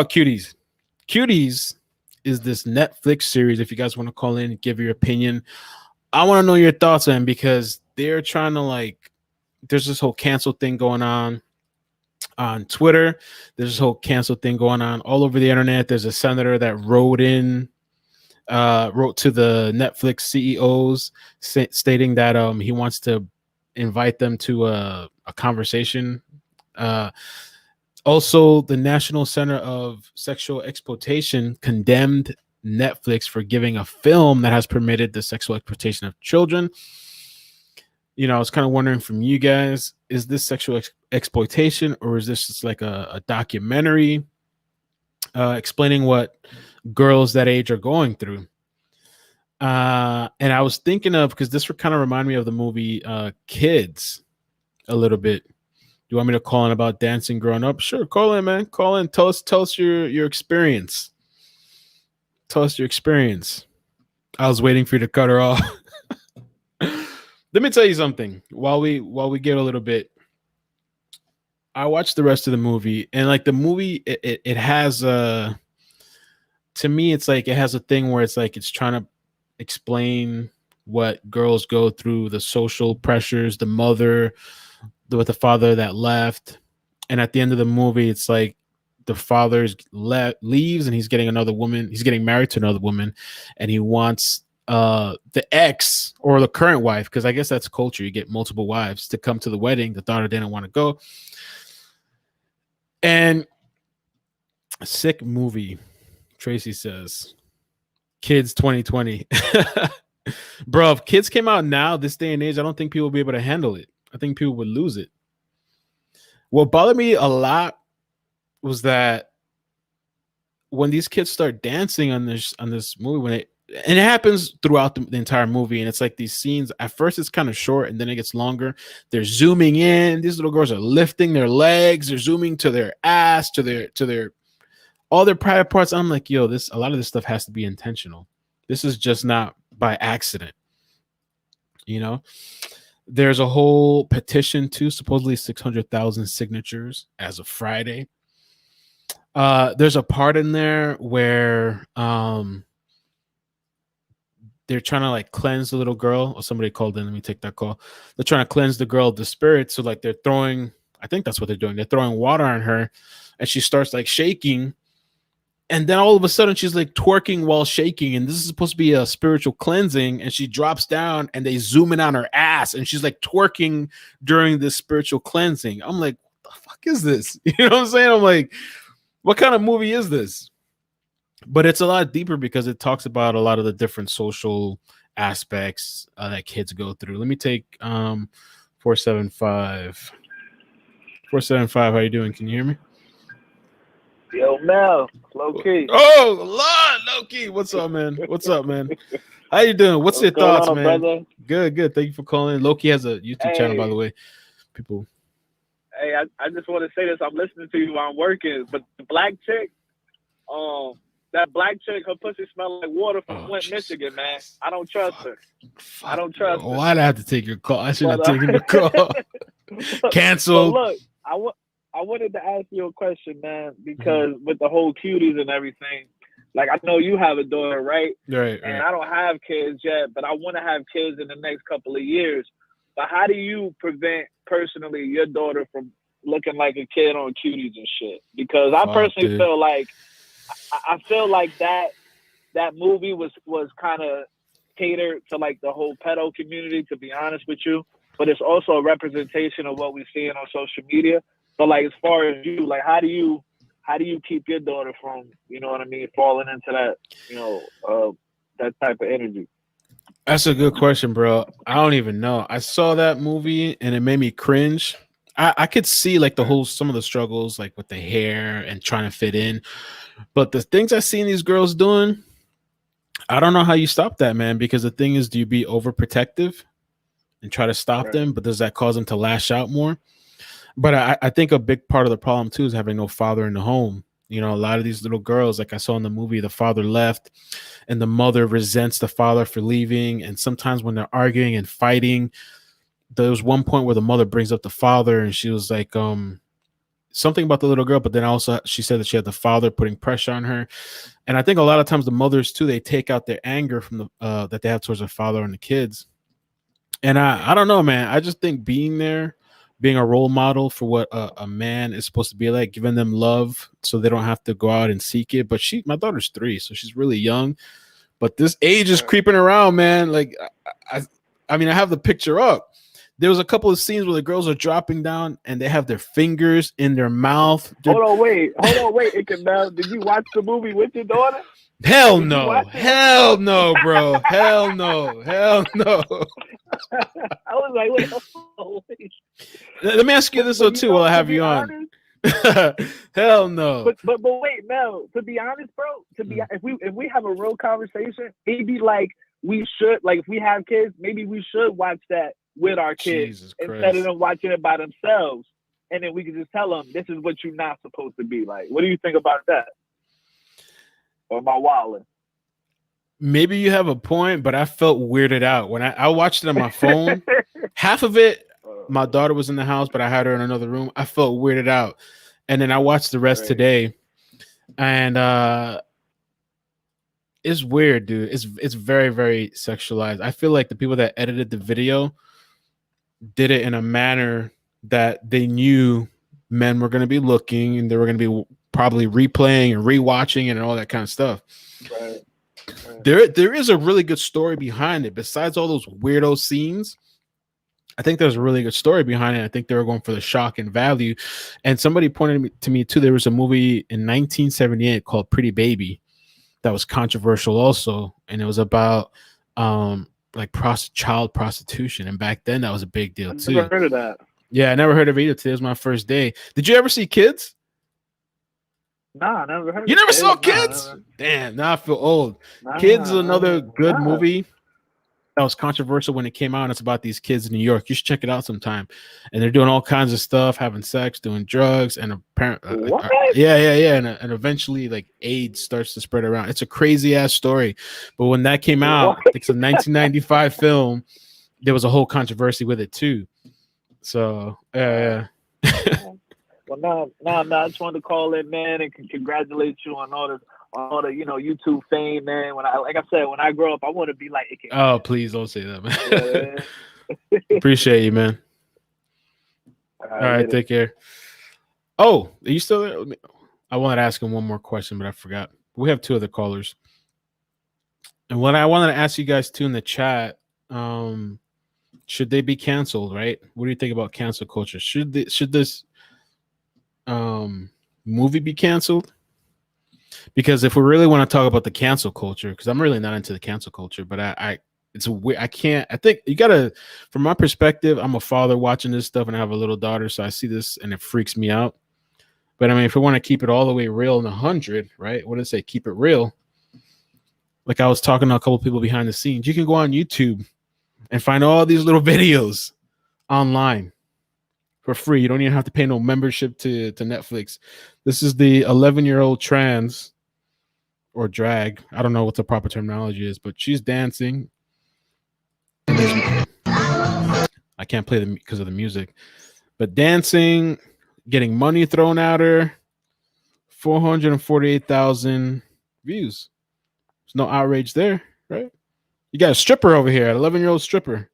Cuties. Cuties is this Netflix series. If you guys want to call in and give your opinion, I want to know your thoughts, man, because they're trying to like. There's this whole cancel thing going on Twitter. There's this whole cancel thing going on all over the internet. There's a senator that wrote to the Netflix CEOs stating that he wants to invite them to a conversation. Also, the National Center of Sexual Exploitation condemned Netflix for giving a film that has permitted the sexual exploitation of children. I was kind of wondering from you guys, is this sexual exploitation, or is this just like a documentary explaining what girls that age are going through? And I was thinking of, because this would kind of remind me of the movie Kids a little bit. Do you want me to call in about dancing growing up? Sure, call in, man. Call in. Tell us your experience. Tell us your experience. I was waiting for you to cut her off. Let me tell you something. While we get a little bit, I watched the rest of the movie, and like the movie, it has to me, it's like it has a thing where it's like it's trying to explain what girls go through, the social pressures, the mother with the father that left, and at the end of the movie, it's like the father leaves, and he's getting another woman. He's getting married to another woman, and he wants the ex or the current wife, because I guess that's culture. You get multiple wives to come to the wedding. The daughter didn't want to go, and a sick movie. Tracy says, "Kids 2020." Bro, if Kids came out now, this day and age, I don't think people would be able to handle it. I think people would lose it. What bothered me a lot was that when these kids start dancing on this movie, and it happens throughout the entire movie, and it's like these scenes, at first it's kind of short and then it gets longer. They're zooming in. These little girls are lifting their legs. They're zooming to their ass, to their all their private parts. I'm like, yo, a lot of this stuff has to be intentional. This is just not by accident. There's a whole petition too, supposedly 600,000 signatures as of Friday. There's a part in there where they're trying to like cleanse the little girl. Or somebody called in. Let me take that call. They're trying to cleanse the girl of the spirit. So like they're throwing, I think that's what they're doing. They're throwing water on her, and she starts like shaking. And then all of a sudden she's like twerking while shaking. And this is supposed to be a spiritual cleansing. And she drops down and they zoom in on her ass. And she's like twerking during this spiritual cleansing. I'm like, what the fuck is this? You know what I'm saying? I'm like, what kind of movie is this? But it's a lot deeper because it talks about a lot of the different social aspects that kids go through. Let me take 475. 475, how you doing? Can you hear me? Yo, Mel, low key. Oh, Lord, low key. What's up, man? What's up, man? How you doing? What's your thoughts, man? Brother? Good. Thank you for calling. Loki has a YouTube channel, by the way. People. Hey, I just want to say this. I'm listening to you while I'm working, but the black chick, that black chick, her pussy smell like water from Flint, Michigan, man. I don't trust her. I don't trust her. Why'd I have to take your call? I should have taken your call. Cancel. Look, I wanted to ask you a question, man, because with the whole cuties and everything, like I know you have a daughter, right? Right. And I don't have kids yet, but I want to have kids in the next couple of years. But how do you prevent personally your daughter from looking like a kid on cuties and shit? Because I personally feel like that movie was kind of catered to like the whole pedo community, to be honest with you. But it's also a representation of what we're seeing on social media. But like, as far as you, like, how do you keep your daughter from, you know what I mean, falling into that, that type of energy? That's a good question, bro. I don't even know. I saw that movie and it made me cringe. I could see like some of the struggles, like with the hair and trying to fit in. But the things I seen these girls doing, I don't know how you stop that, man. Because the thing is, do you be overprotective and try to stop them? But does that cause them to lash out more? But I think a big part of the problem too is having no father in the home. A lot of these little girls, like I saw in the movie, the father left and the mother resents the father for leaving. And sometimes when they're arguing and fighting, there was one point where the mother brings up the father and she was like, something about the little girl, but then also she said that she had the father putting pressure on her. And I think a lot of times the mothers too, they take out their anger from the that they have towards their father and the kids. And I don't know, man. I just think being there, being a role model for what a man is supposed to be like, giving them love so they don't have to go out and seek it. But my daughter's 3, so she's really young. But this age is creeping around, man. Like, I mean, I have the picture up. There was a couple of scenes where the girls are dropping down and they have their fingers in their mouth. Hold on, wait, ickEdMeL. Did you watch the movie with your daughter? Hell no, bro. Hell no. I was like, wait. Let me ask you this though too, while I have you on. Hell no. But wait, Mel. To be honest, bro. If we have a real conversation, maybe like we should, like if we have kids, maybe we should watch that with our kids instead of them watching it by themselves, and then we can just tell them this is what you're not supposed to be like. What do you think about that? Or am I wilding? Maybe you have a point, but I felt weirded out when I watched it on my phone. Half of it, my daughter was in the house, but I had her in another room. I felt weirded out. And then I watched the rest today. And it's weird, dude. It's very, very sexualized. I feel like the people that edited the video did it in a manner that they knew men were going to be looking and they were going to be probably replaying and rewatching and all that kind of stuff. Right. There is a really good story behind it. Besides all those weirdo scenes, I think there's a really good story behind it. I think they were going for the shock and value. And somebody pointed to me too. There was a movie in 1978 called Pretty Baby that was controversial also, and it was about like child prostitution. And back then, that was a big deal too. Never heard of that. Yeah, I never heard of it either. Today was my first day. Did you ever see Kids? Nah, I never heard. You never saw Kids? Damn, now I feel old. Kids is another good movie that was controversial when it came out. It's about these kids in New York. You should check it out sometime. And they're doing all kinds of stuff, having sex, doing drugs, and apparently, and eventually, like AIDS starts to spread around. It's a crazy ass story. But when that came out, it's a 1995 film. There was a whole controversy with it too. So, yeah. Well, no. I just wanted to call in, man, and congratulate you on all the YouTube fame, man. When I grow up, I want to be like ickEdMeL. Oh, please don't say that, man. Appreciate you, man. All right, take care. Oh, are you still there? I wanted to ask him one more question, but I forgot. We have 2 other callers. And what I wanted to ask you guys too in the chat, should they be canceled, right? What do you think about cancel culture? Should this movie be canceled? Because if we really want to talk about the cancel culture, because I'm really not into the cancel culture, but I think you gotta, from my perspective, I'm a father watching this stuff and I have a little daughter, so I see this and it freaks me out. But I mean, if we want to keep it all the way real and 100, right? What did it say? Keep it real. Like I was talking to a couple of people behind the scenes. You can go on YouTube and find all these little videos online for free. You don't even have to pay no membership to Netflix. This is the 11-year-old trans or drag. I don't know what the proper terminology is, but she's dancing. I can't play them because of the music, but dancing, getting money thrown at her, 448,000 views. There's no outrage there, right? You got a stripper over here, an 11-year-old stripper.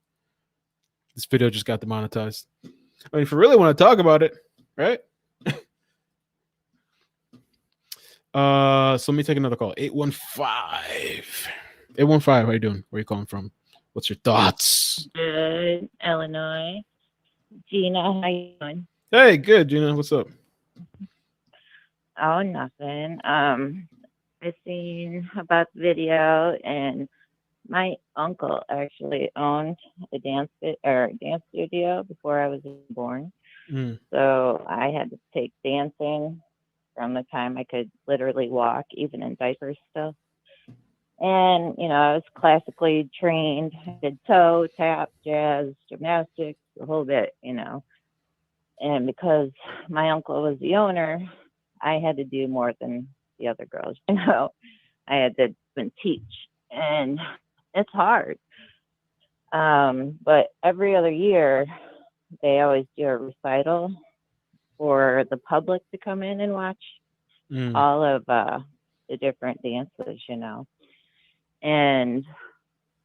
This video just got demonetized. I mean, if you really want to talk about it, right? So let me take another call. 815. 815, how you doing? Where are you calling from? What's your thoughts? Good, Illinois. Gina, how you doing? Hey, good, Gina. What's up? Oh, nothing. I seen about the video, and my uncle actually owned a dance studio before I was born. So I had to take dancing from the time I could literally walk, even in diapers still. And, I was classically trained. I did toe, tap, jazz, gymnastics, the whole bit, And because my uncle was the owner, I had to do more than the other girls, I had to teach. And it's hard. But every other year, they always do a recital. for the public to come in and watch all of the different dances, and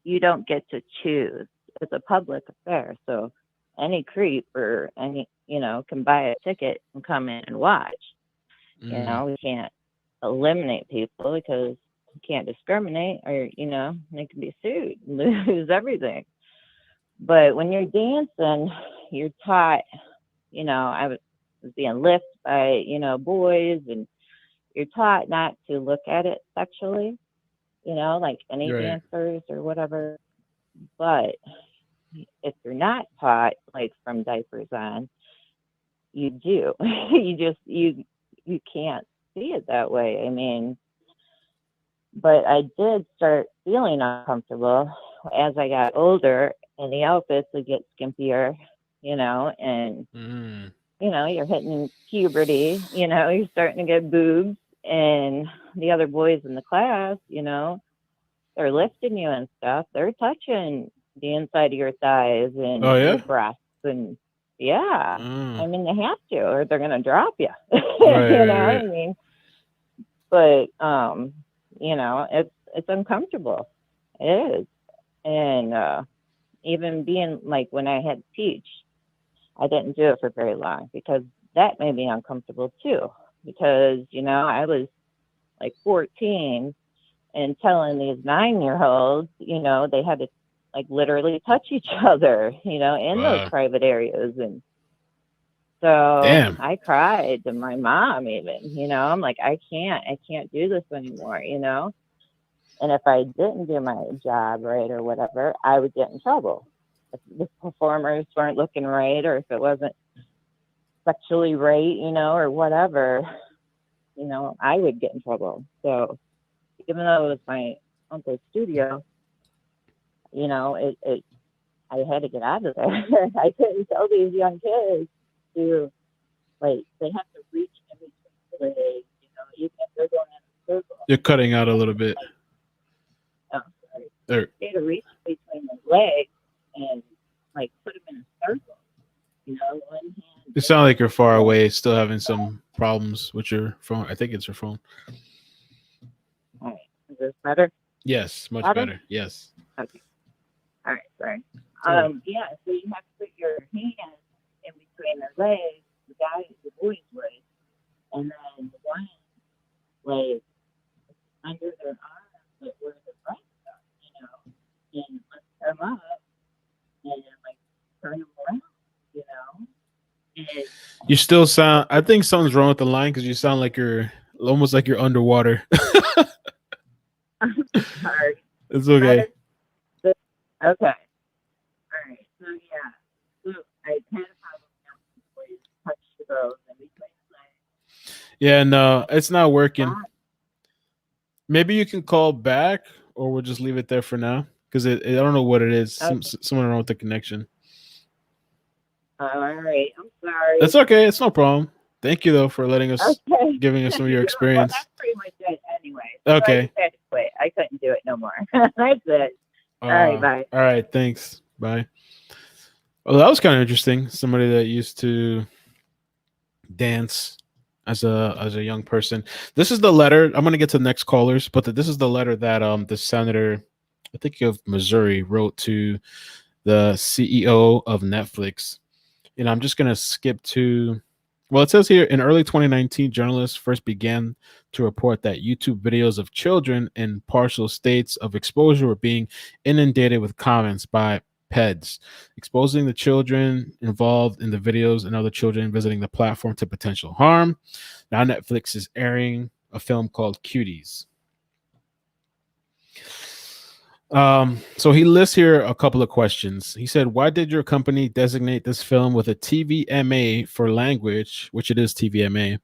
you don't get to choose. It's a public affair, so any creep or any, can buy a ticket and come in and watch. We can't eliminate people because you can't discriminate, or they can be sued and lose everything. But when you're dancing, you're taught, I was being lifted by, boys, and you're taught not to look at it sexually, like any dancers or whatever. But if you're not taught, like from diapers on, you do. you can't see it that way. I mean, but I did start feeling uncomfortable as I got older, and the outfits would get skimpier, and you're hitting puberty, you're starting to get boobs, and the other boys in the class, they're lifting you and stuff. They're touching the inside of your thighs and your breasts, and I mean, they have to, or they're gonna drop you. I mean, but it's uncomfortable. It is, and even being like when I had Peach, I didn't do it for very long because that made me uncomfortable too. Because I was like 14 and telling these 9-year-olds, they had to like literally touch each other, in those private areas. And so I cried to my mom even, I'm like, I can't do this anymore, And if I didn't do my job right or whatever, I would get in trouble. If the performers weren't looking right, or if it wasn't sexually right, or whatever, I would get in trouble. So even though it was my uncle's studio, I had to get out of there. I couldn't tell these young kids to, like, they have to reach in between the legs, even if they're going in a circle. You're cutting out a little bit. Oh, sorry. They had to reach between the legs and, like, put them in a circle. One hand. You sound like you're far away, still having some problems with your phone. I think it's your phone. All right. Is this better? Yes, much better. Yes. Okay. All right, sorry. So you have to put your hands in between their legs, the boy's legs, and then one leg under their arms, like where the breasts are, and lift them up and like turn them around, And you still sound, I think something's wrong with the line because you sound like you're almost like you're underwater. I'm sorry. It's okay. Okay. All right. So so I kind of probably touch those in between the legs. Yeah, no, it's not working. Maybe you can call back, or we'll just leave it there for now because I don't know what it is. Okay. Something wrong with the connection. All right. I'm sorry. That's okay. It's no problem. Thank you though for letting us, giving us some of your experience. Well, that's pretty much it anyway. Okay. So I just had to quit. I couldn't do it no more. That's it. All right. Bye. All right. Thanks. Bye. Well, that was kind of interesting. Somebody that used to dance as a young person. This is the letter. I'm going to get to the next callers, but this is the letter that the senator, I think of Missouri, wrote to the CEO of Netflix. And I'm just going to skip to, well, it says here in early 2019, journalists first began to report that YouTube videos of children in partial states of exposure were being inundated with comments by PEDs, exposing the children involved in the videos and other children visiting the platform to potential harm. Now Netflix is airing a film called Cuties. So he lists here a couple of questions. He said, why did your company designate this film with a TVMA for language, which it is TVMA?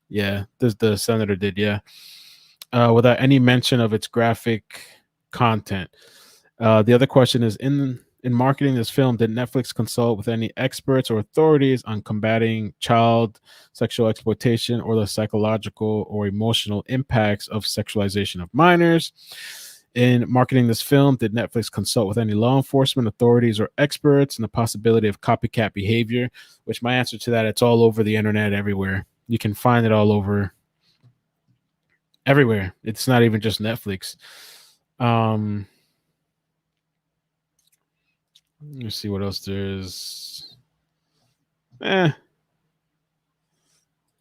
Yeah, the senator did, yeah. Without any mention of its graphic content. The other question is, in marketing this film, did Netflix consult with any experts or authorities on combating child sexual exploitation or the psychological or emotional impacts of sexualization of minors? In marketing this film, did Netflix consult with any law enforcement authorities or experts and the possibility of copycat behavior? Which my answer to that, it's all over the internet everywhere. You can find it all over everywhere. It's not even just Netflix. Let me see what else there is. Yeah,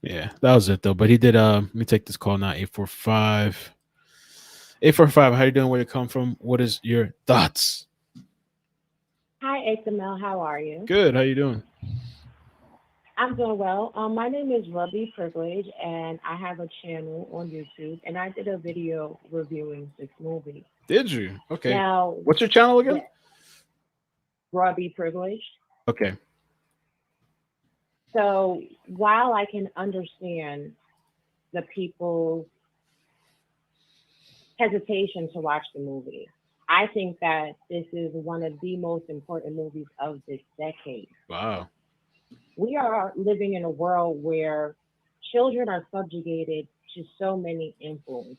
that was it though. But he did let me take this call now. 845. 845, how you doing? Where you come from? What is your thoughts? Hi, iCkEdMeL. How are you? Good. How you doing? I'm doing well. My name is Randi Privilege, and I have a channel on YouTube, and I did a video reviewing this movie. Did you? Okay. Now, What's your channel again? yeah, Randi Privilege. Okay. So while I can understand the people's hesitation to watch the movie, I think that this is one of the most important movies of this decade. Wow. We are living in a world where children are subjugated to so many influences.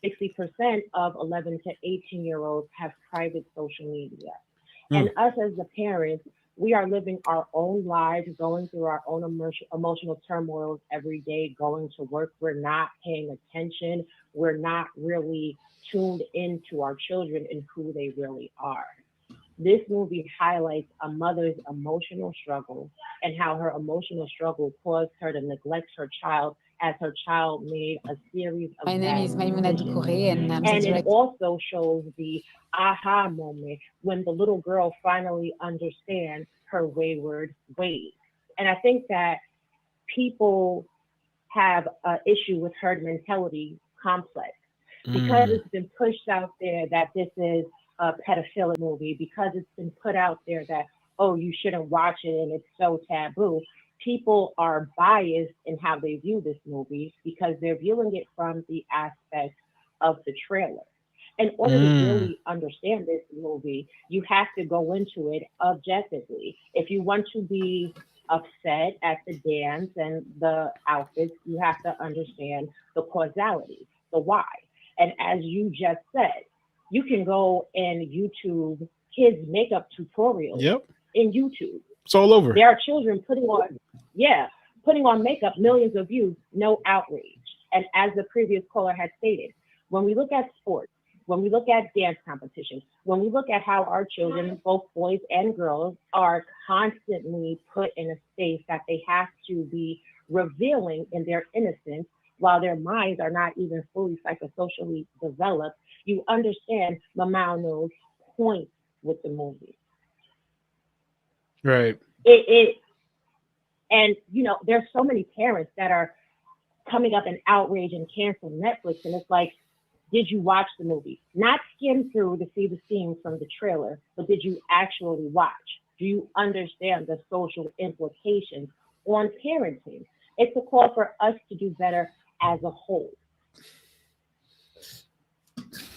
60% of 11 to 18-year-olds have private social media. And us as the parents, we are living our own lives, going through our own emotional turmoils every day, going to work. We're not paying attention. We're not really tuned into our children and who they really are. This movie highlights a mother's emotional struggle and how her emotional struggle caused her to neglect her child as her child made a series of My name is Maimouna Doucouré, and I'm and the it director. also shows the aha moment when the little girl finally understands her wayward ways. And I think that people have an issue with herd mentality complex because it's been pushed out there that this is a pedophilic movie, because it's been put out there that, oh, you shouldn't watch it and it's so taboo. People are biased in how they view this movie because they're viewing it from the aspect of the trailer. In order to really understand this movie, you have to go into it objectively. If you want to be upset at the dance and the outfits, you have to understand the causality, the why. And as you just said, you can go and YouTube kids makeup tutorials in YouTube. It's all over. There are children putting on makeup, millions of views, no outrage. And as the previous caller had stated, when we look at sports, when we look at dance competitions, when we look at how our children, both boys and girls, are constantly put in a space that they have to be revealing in their innocence while their minds are not even fully psychosocially developed, you understand Mamano's point with the movie. Right. And there's so many parents that are coming up in outrage and cancel Netflix, and it's like, did you watch the movie? Not skim through to see the scenes from the trailer, but did you actually watch? Do you understand the social implications on parenting? It's a call for us to do better as a whole.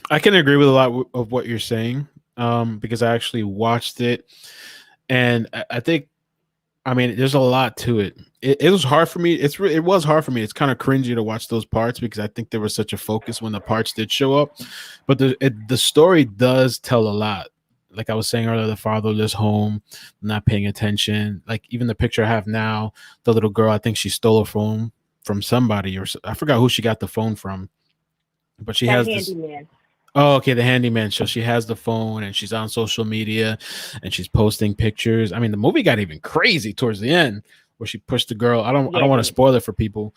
I can agree with a lot of what you're saying, because I actually watched it, and I think, I mean, there's a lot to it. It was hard for me. It was hard for me. It's kind of cringy to watch those parts because I think there was such a focus when the parts did show up. But the story does tell a lot. Like I was saying earlier, the fatherless home, not paying attention. Like even the picture I have now, the little girl, I think she stole a phone from somebody, or I forgot who she got the phone from. But she has this. Oh, okay, the handyman. So she has the phone and she's on social media and she's posting pictures. I mean, the movie got even crazy towards the end where she pushed the girl. I don't want to spoil it for people,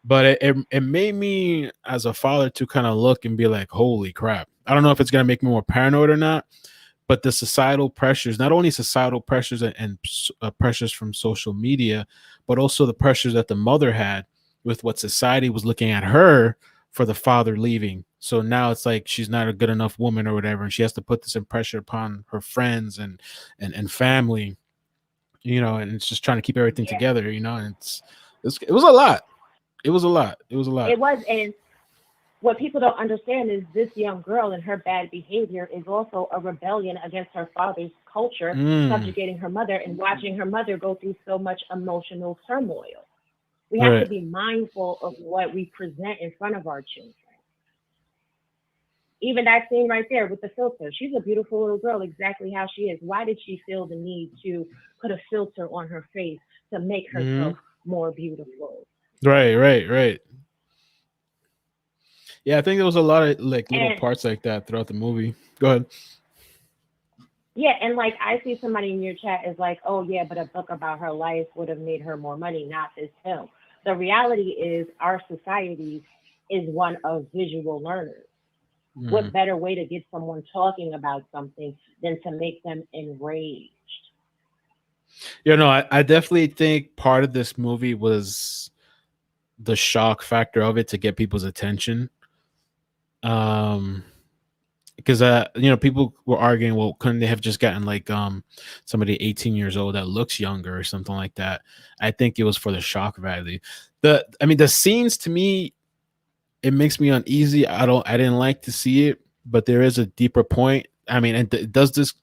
but it made me as a father to kind of look and be like, holy crap. I don't know if it's going to make me more paranoid or not, but the societal pressures, not only societal pressures and pressures from social media, but also the pressures that the mother had with what society was looking at her for the father leaving. So now it's like she's not a good enough woman or whatever, and she has to put this in pressure upon her friends and family, and it's just trying to keep everything together, and it was a lot. It was a lot. It was a lot. It was, and what people don't understand is this young girl and her bad behavior is also a rebellion against her father's culture, subjugating her mother and watching her mother go through so much emotional turmoil. We have to be mindful of what we present in front of our children. Even that scene right there with the filter. She's a beautiful little girl, exactly how she is. Why did she feel the need to put a filter on her face to make Hmm. herself more beautiful? Right. Yeah, I think there was a lot of like little And parts like that throughout the movie. Go ahead. yeah, and like I see somebody in your chat is like, oh yeah, but a book about her life would have made her more money, not this film. The reality is our society is one of visual learners. Hmm. What better way to get someone talking about something than to make them enraged? I definitely think part of this movie was the shock factor of it to get people's attention. Um, because people were arguing, well, couldn't they have just gotten like somebody 18 years old that looks younger or something like that? I think it was for the shock value. The scenes to me, it makes me uneasy. I didn't like to see it, but there is a deeper point. I mean, and does this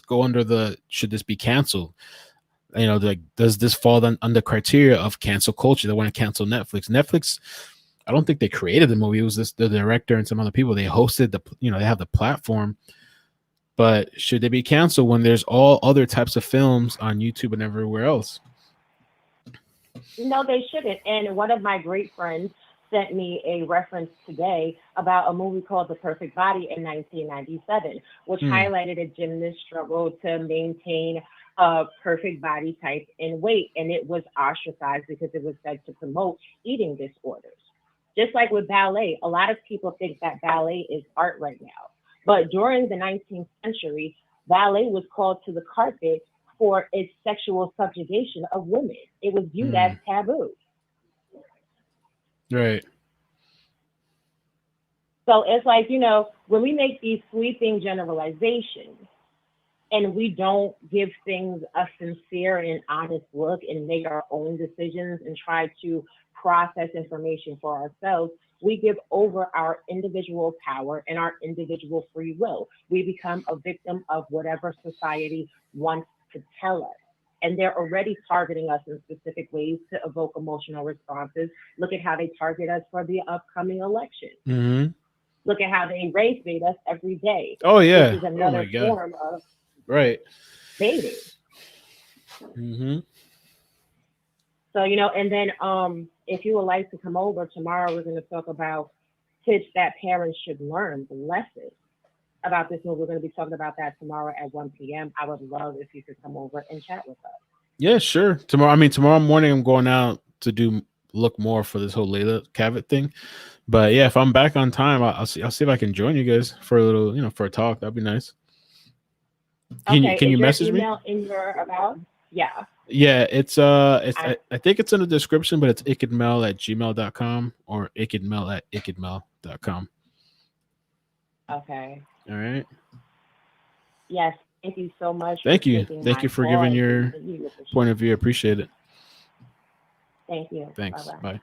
go under the should this be canceled? Like does this fall under criteria of cancel culture? They want to cancel Netflix. I don't think they created the movie. It was just the director and some other people. They hosted they have the platform, but should they be canceled when there's all other types of films on YouTube and everywhere else? No, they shouldn't. And one of my great friends sent me a reference today about a movie called The Perfect Body in 1997, which Hmm. highlighted a gymnast struggle to maintain a perfect body type and weight. And it was ostracized because it was said to promote eating disorders. Just like with ballet, a lot of people think that ballet is art right now. But during the 19th century, ballet was called to the carpet for its sexual subjugation of women. It was viewed as Hmm. taboo. Right. So it's like, when we make these sweeping generalizations and we don't give things a sincere and honest look and make our own decisions and try to process information for ourselves, we give over our individual power and our individual free will. We become a victim of whatever society wants to tell us. And they're already targeting us in specific ways to evoke emotional responses. Look at how they target us for the upcoming election. Hmm. Look at how they race bait us every day, Oh which yeah. is Oh my another god. form of Right. baiting. Hmm. So, and then if you would like to come over tomorrow, we're going to talk about tips that parents should learn, the lessons about this movie. We're going to be talking about that tomorrow at 1 p.m. I would love if you could come over and chat with us. Yeah, sure. Tomorrow morning, I'm going out to look more for this whole Layla Cavett thing. But yeah, if I'm back on time, I'll see if I can join you guys for a little, for a talk. That'd be nice. Can you Okay, can is you your message me? email in your about? Yeah. Yeah, it's I, I think it's in the description, but it's ickidmel@gmail.com or ickidmel@ickidmel.com. okay. All right. Yes. Thank you so much for Thank you. taking Thank my you for call giving and for your using me with the point show. of view. I appreciate it. Thank you. Bye Thanks. bye. Bye.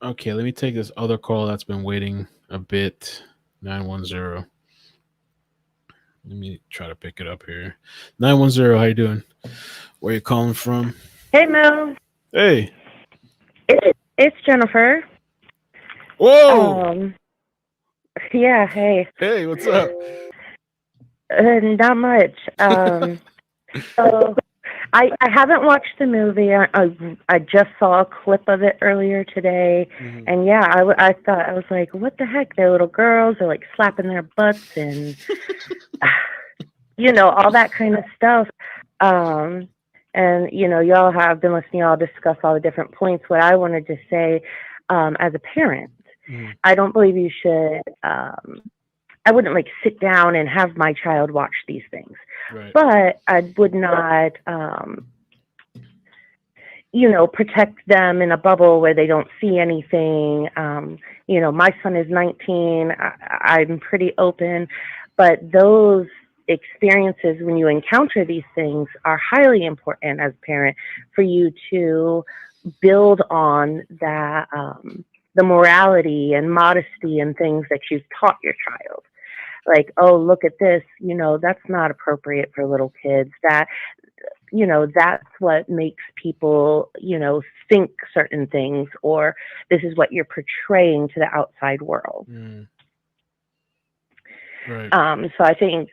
Okay, let me take this other call that's been waiting a bit. 910. Let me try to pick it up here. 910, how you doing? Where you calling from? Hey Mel, Hey. it's Jennifer. Whoa. Um, yeah, hey, Hey, what's up? not much. So I haven't watched the movie. I just saw a clip of it earlier today, Mhm. and yeah, I thought I was like, what the heck? They're little girls. They're like slapping their butts and all that kind of stuff. Um, and y'all have been listening. Y'all discuss all the different points. What I wanted to say, as a parent, Mhm. I don't believe you should. I wouldn't like sit down and have my child watch these things, Right. but I would not, protect them in a bubble where they don't see anything. My son is 19. I'm pretty open, but those experiences when you encounter these things are highly important as a parent for you to build on that, the morality and modesty and things that you've taught your child. Like, oh, look at this, that's not appropriate for little kids. That's what makes people, think certain things, or this is what you're portraying to the outside world. Mm. Right. So I think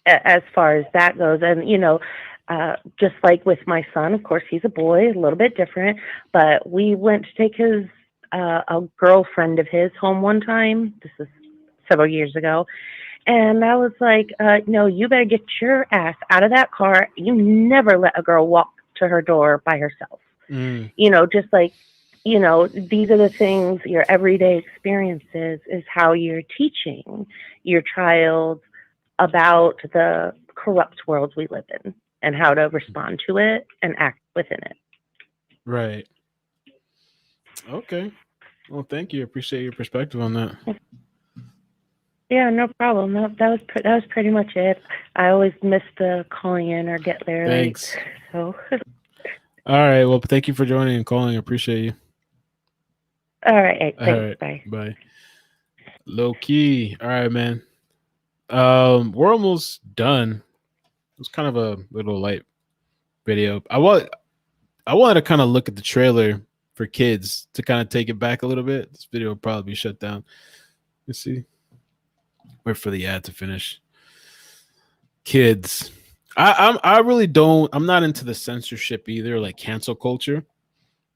as far as that goes, and just like with my son, of course, he's a boy, a little bit different, but we went to take a girlfriend of his home one time. This is several years ago. And I was like, no, you better get your ass out of that car. You never let a girl walk to her door by herself. Mm. Just like, these are the things, your everyday experiences is how you're teaching your child about the corrupt world we live in and how to respond to it and act within it. Right. Okay. Well, thank you. Appreciate your perspective on that. Yeah, no problem. That was pretty much it. I always miss the calling in or get there Thanks. late. So All right. Well, thank you for joining and calling. I appreciate you. all right, All thanks. right. Bye. Bye. Low key. All right, man. We're almost done. It was kind of a little light video. I wanted to kind of look at the trailer for kids to kind of take it back a little bit. This video will probably be shut down. Let's see. Wait for the ad to finish. Kids. I really don't. I'm not into the censorship either, like cancel culture.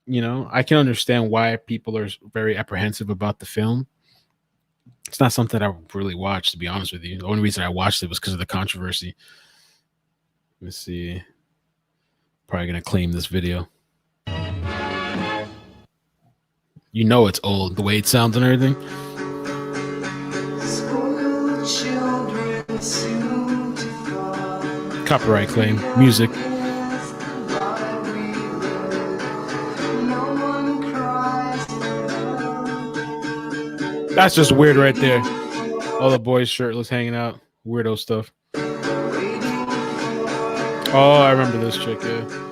I can understand why people are very apprehensive about the film. It's not something I really watched, to be honest with you. The only reason I watched it was because of the controversy. Let me see. Probably gonna claim this video. It's old, the way it sounds and everything. Copyright claim. Music. That's just weird right there. All the boys shirtless hanging out. Weirdo stuff. Oh, I remember this chick, yeah.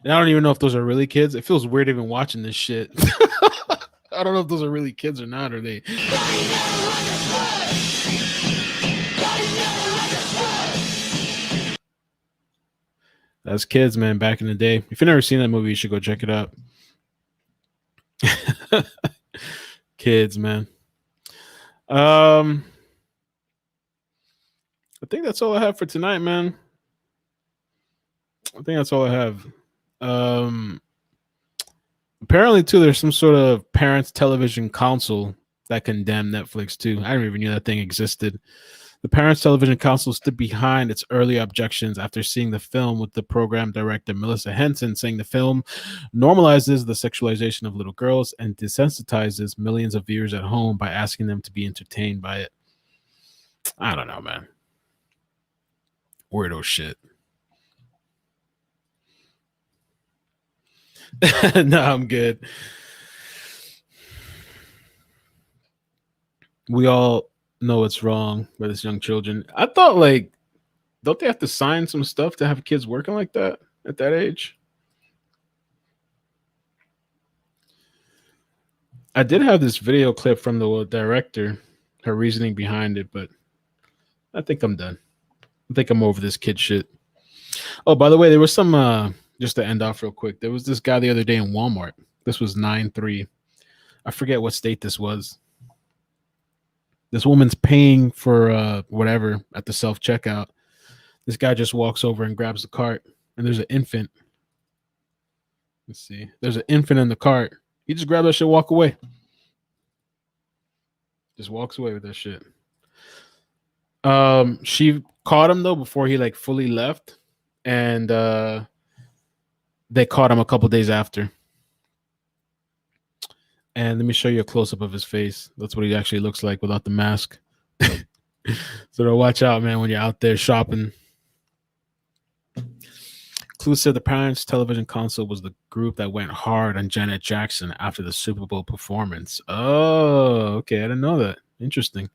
And I don't even know if those are really kids. It feels weird even watching this shit. I don't know if those are really kids or not. Or they. That's kids, man. Back in the day. If you've never seen that movie, you should go check it out. Kids, man. I think that's all I have for tonight, man. I think that's all I have. Apparently, too, there's some sort of parents' television council that condemned Netflix too. I didn't even know that thing existed. The Parents Television Council stood behind its early objections after seeing the film, with the program director Melissa Henson saying the film normalizes the sexualization of little girls and desensitizes millions of viewers at home by asking them to be entertained by it. I don't know, man. Weirdo shit. No, I'm good. We all know what's wrong with this young children. I thought, like, don't they have to sign some stuff to have kids working like that at that age? I did have this video clip from the director, her reasoning behind it, but I think I'm done. I think I'm over this kid shit. Oh, by the way, there was some just to end off real quick. There was this guy the other day in Walmart. This was 9/3. I forget what state this was. This woman's paying for whatever at the self-checkout. This guy just walks over and grabs the cart, and there's an infant. Let's see. There's an infant in the cart. He just grabbed that shit, walk away. Just walks away with that shit. She caught him though before he like fully left, and they caught him a couple days after. And let me show you a close up of his face. That's what he actually looks like without the mask. So watch out, man, when you're out there shopping. Clue said the Parents Television Council was the group that went hard on Janet Jackson after the Super Bowl performance. Oh, okay. I didn't know that. Interesting.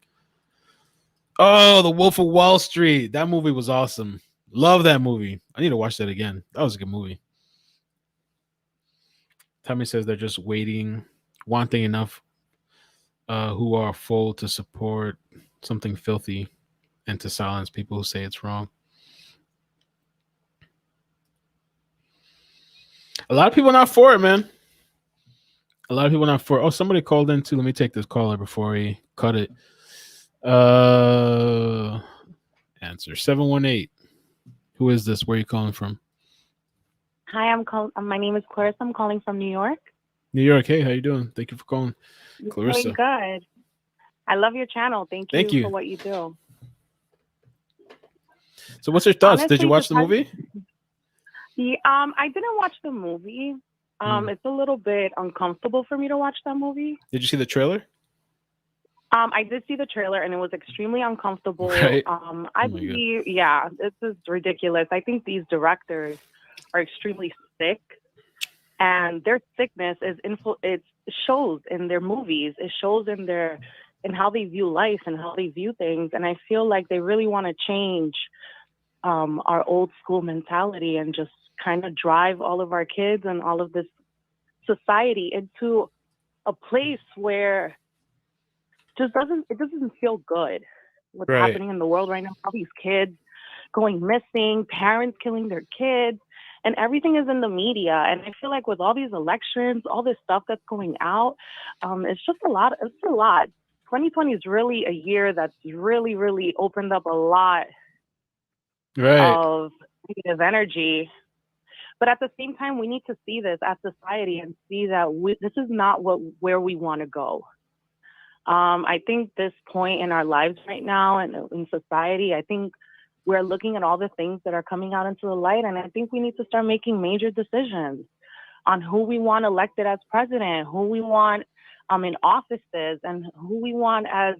Oh, The Wolf of Wall Street. That movie was awesome. Love that movie. I need to watch that again. That was a good movie. Tommy says they're just wanting enough who are full to support something filthy and to silence people who say it's wrong. A lot of people not for it, man. A lot of people not for it. Oh, somebody called in too. Let me take this caller before we cut it. Answer 718. Who is this? Where are you calling from? Hi, my name is Clarissa. I'm calling from New York. New York. Hey, how you doing? Thank you for calling, Clarissa. Doing good. I love your channel. Thank you for what you do. So, what's your thoughts? Honestly, did you watch the movie? Yeah, I didn't watch the movie. It's a little bit uncomfortable for me to watch that movie. Did you see the trailer? I did see the trailer, and it was extremely uncomfortable. Right. I believe, yeah, this is ridiculous. I think these directors are extremely sick, and their sickness it shows in their movies. It shows in how they view life and how they view things. And I feel like they really want to change our old school mentality and just kind of drive all of our kids and all of this society into a place where it doesn't feel good what's happening in the world right now. All these kids going missing, parents killing their kids, and everything is in the media. And I feel like with all these elections, all this stuff that's going out, it's just a lot. It's a lot. 2020 is really a year that's really, really opened up a lot of negative energy. But at the same time, we need to see this as society and see that this is not where we want to go. I think this point in our lives right now and in society, I think we're looking at all the things that are coming out into the light, and I think we need to start making major decisions on who we want elected as president, who we want in offices, and who we want as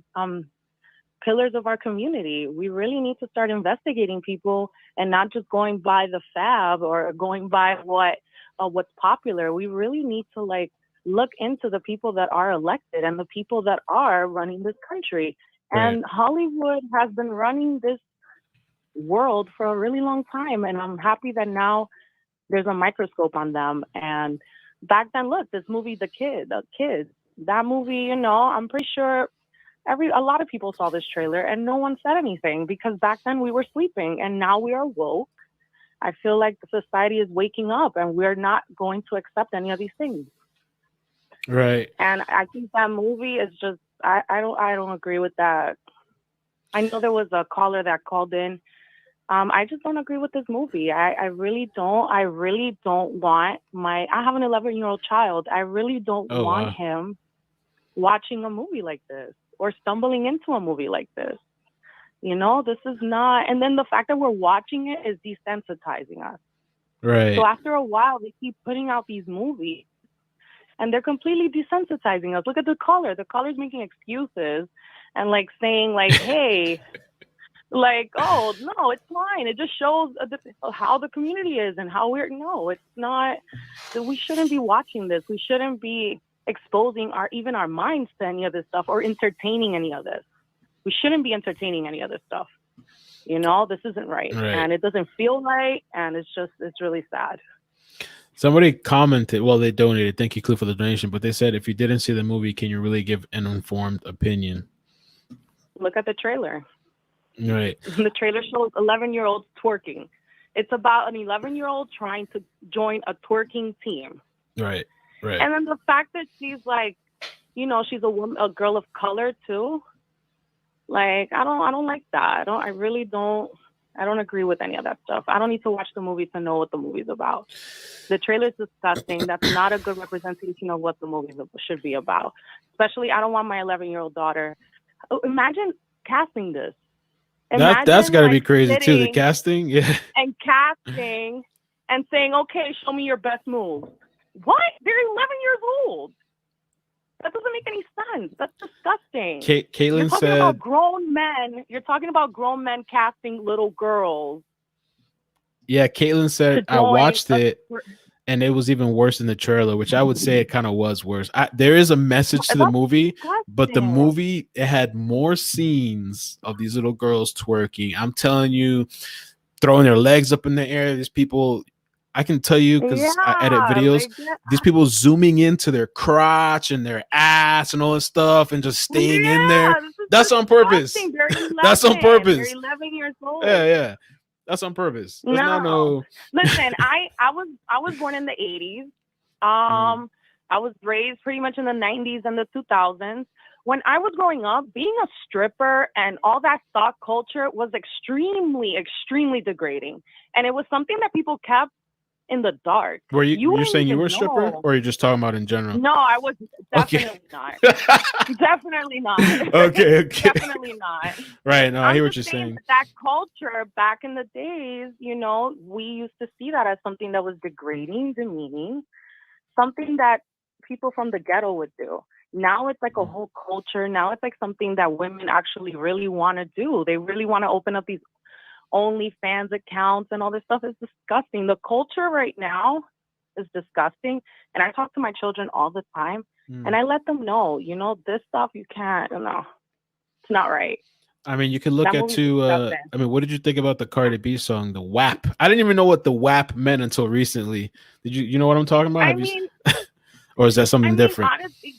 pillars of our community. We really need to start investigating people and not just going by the fab or going by what's popular. We really need to look into the people that are elected and the people that are running this country. Right. And Hollywood has been running this world for a really long time, and I'm happy that now there's a microscope on them. And back then, look, this movie, The Kids, that movie, I'm pretty sure a lot of people saw this trailer and no one said anything because back then we were sleeping and now we are woke. I feel like the society is waking up and we're not going to accept any of these things. Right. And I think that movie is just, I don't agree with that. I know there was a caller that called in. I just don't agree with this movie. I really don't. I really don't want I have an 11-year-old child. I really don't want him watching a movie like this or stumbling into a movie like this. This is not, and then the fact that we're watching it is desensitizing us. Right. So after a while, they keep putting out these movies and they're completely desensitizing us. Look at the caller. The caller's making excuses and saying hey, oh, no, it's fine. It just shows how the community is and how no, it's not. We shouldn't be watching this. We shouldn't be exposing even our minds to any of this stuff or entertaining any of this. We shouldn't be entertaining any of this stuff. This isn't right. And it doesn't feel right. And it's really sad. Somebody commented, well, they donated. Thank you, Clue, for the donation. But they said, if you didn't see the movie, can you really give an informed opinion? Look at the trailer. Right. The trailer shows 11-year-olds twerking. It's about an 11-year-old trying to join a twerking team. Right. Right. And then the fact that she's she's a girl of color too. I don't like that. I really don't. I don't agree with any of that stuff. I don't need to watch the movie to know what the movie's about. The trailer's disgusting. That's not a good representation of what the movie should be about. Especially, I don't want my 11-year-old daughter. Imagine casting this. That's got to be crazy too. The casting, yeah. And casting and saying, okay, show me your best moves. What? They're 11 years old. That doesn't make any sense. That's disgusting. Caitlin You're talking said, about grown men. You're talking about grown men casting little girls. yeah, Caitlin said, I watched it and it was even worse than the trailer, which I would say it kind of was worse. There is a message to the movie, but the movie, it had more scenes of these little girls twerking. I'm telling you, throwing their legs up in the air. These people, I can tell you because I edit videos, these people zooming into their crotch and their ass and all this stuff and just staying in there. That's on purpose. That's on purpose. They're 11 years old. Yeah. That's on purpose. There's no. Listen, I was born in the 80s. I was raised pretty much in the 90s and the 2000s. When I was growing up, being a stripper and all that stock culture was extremely, extremely degrading. And it was something that people kept in the dark. You're saying you were a stripper, or are you just talking about in general? No, I was definitely not. Definitely not. Okay. Definitely not. Right. No, I hear what you're saying. That culture back in the days, we used to see that as something that was degrading, demeaning, something that people from the ghetto would do. Now it's like a whole culture. Now it's like something that women actually really want to do. They really want to open up these OnlyFans accounts and all this stuff. Is disgusting. The culture right now is disgusting. And I talk to my children all the time and I let them know, this stuff you can't, it's not right. I mean, you can look at what did you think about the Cardi B song, the WAP? I didn't even know what the WAP meant until recently. Did you know what I'm talking about? Or is that something different? Honestly,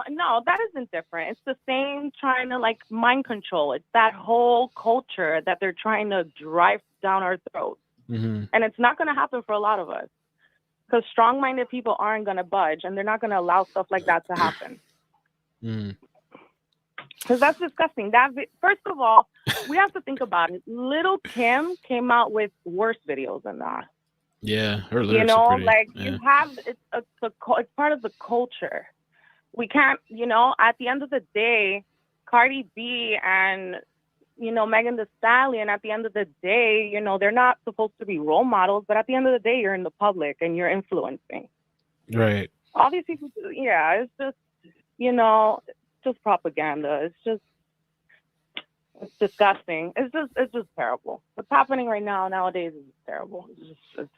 no, that isn't different. It's the same trying to mind control. It's that whole culture that they're trying to drive down our throats. Mm-hmm. And it's not going to happen for a lot of us because strong-minded people aren't going to budge and they're not going to allow stuff like that to happen. Because that's disgusting. First of all, we have to think about it. Little Kim came out with worse videos than that. Yeah, her lyrics are pretty, you have it's part of the culture. We can't, at the end of the day, Cardi B and Megan Thee Stallion, at the end of the day, they're not supposed to be role models, but at the end of the day, you're in the public and you're influencing. Right. All these people, it's just, just propaganda. It's disgusting. It's just terrible. What's happening right nowadays is terrible. It's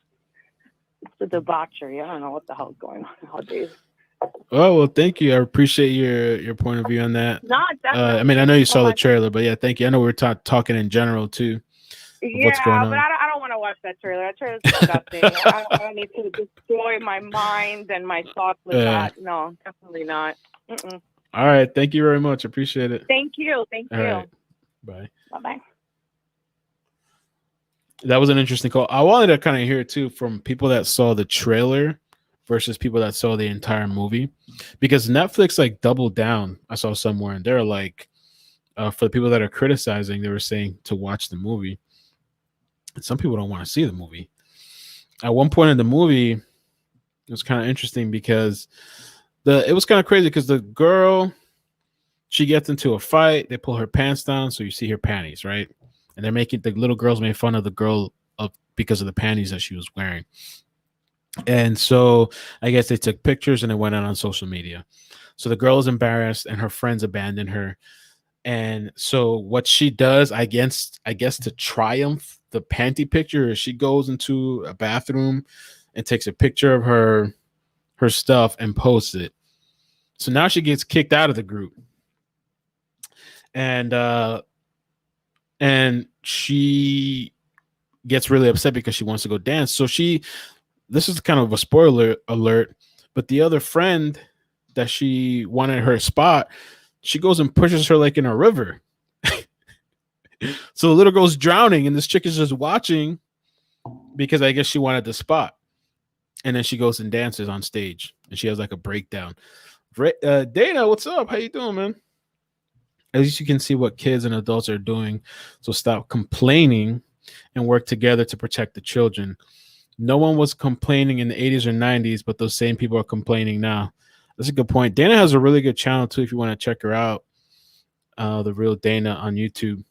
a debauchery. I don't know what the hell is going on nowadays. Oh, well, thank you. I appreciate your point of view on that. No, I mean, I know you saw the trailer, but yeah, thank you. I know we're talking in general too. What's going on. But I don't want to watch that trailer. That trailer is disgusting. I don't need to destroy my mind and my thoughts with that. No, definitely not. Mm-mm. All right. Thank you very much. Appreciate it. Thank you. All right. Bye. Bye-bye. That was an interesting call. I wanted to kind of hear too from people that saw the trailer versus people that saw the entire movie, because Netflix doubled down. I saw somewhere, and they're for the people that are criticizing, they were saying to watch the movie. And some people don't want to see the movie. At one point in the movie, it was kind of interesting because it was kind of crazy because the girl, she gets into a fight. They pull her pants down, so you see her panties, right? And they're making the little girls made fun of the girl because of the panties that she was wearing. And so I guess they took pictures and it went out on social media. So the girl is embarrassed and her friends abandon her. And so what she does, I guess to triumph the panty picture, is she goes into a bathroom and takes a picture of her stuff and posts it. So now she gets kicked out of the group. And she gets really upset because she wants to go dance. So this is kind of a spoiler alert, but the other friend that she wanted her spot, she goes and pushes her in a river. So the little girl's drowning and this chick is just watching because I guess she wanted the spot. And then she goes and dances on stage and she has a breakdown. Dana, what's up? How you doing, man? At least you can see what kids and adults are doing. So stop complaining and work together to protect the children. No one was complaining in the 80s or 90s, but those same people are complaining now. That's a good point. Dana has a really good channel too if you want to check her out. The Real Dana on YouTube.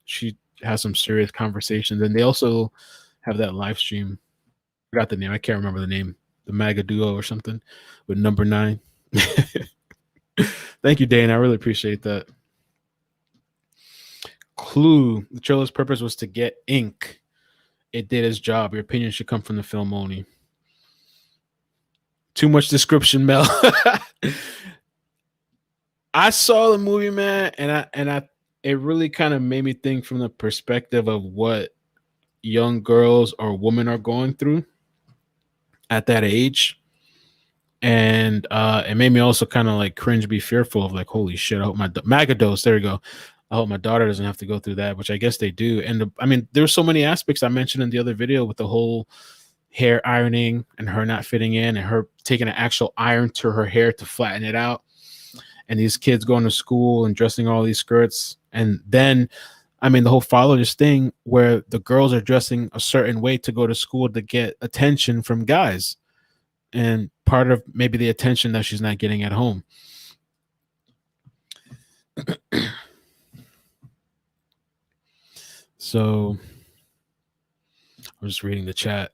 She has some serious conversations, and they also have that live stream forgot the name. I can't remember the name. The MAGA duo or something with number 9. Thank you, Dane. I really appreciate that. Clue. The trailer's purpose was to get ink. It did its job. Your opinion should come from the film only. Too much description, Mel. I saw the movie, man, and I it really kind of made me think from the perspective of what young girls or women are going through at that age. And it made me also kind of like cringe, be fearful of like, holy shit, I hope my MAGA dose, there we go. I hope my daughter doesn't have to go through that, which I guess they do. And I mean, there's so many aspects I mentioned in the other video with the whole hair ironing and her not fitting in and her taking an actual iron to her hair to flatten it out. And these kids going to school and dressing all these skirts. And then, I mean, the whole fatherless thing where the girls are dressing a certain way to go to school to get attention from guys. And part of maybe the attention that she's not getting at home. So I'm just reading the chat.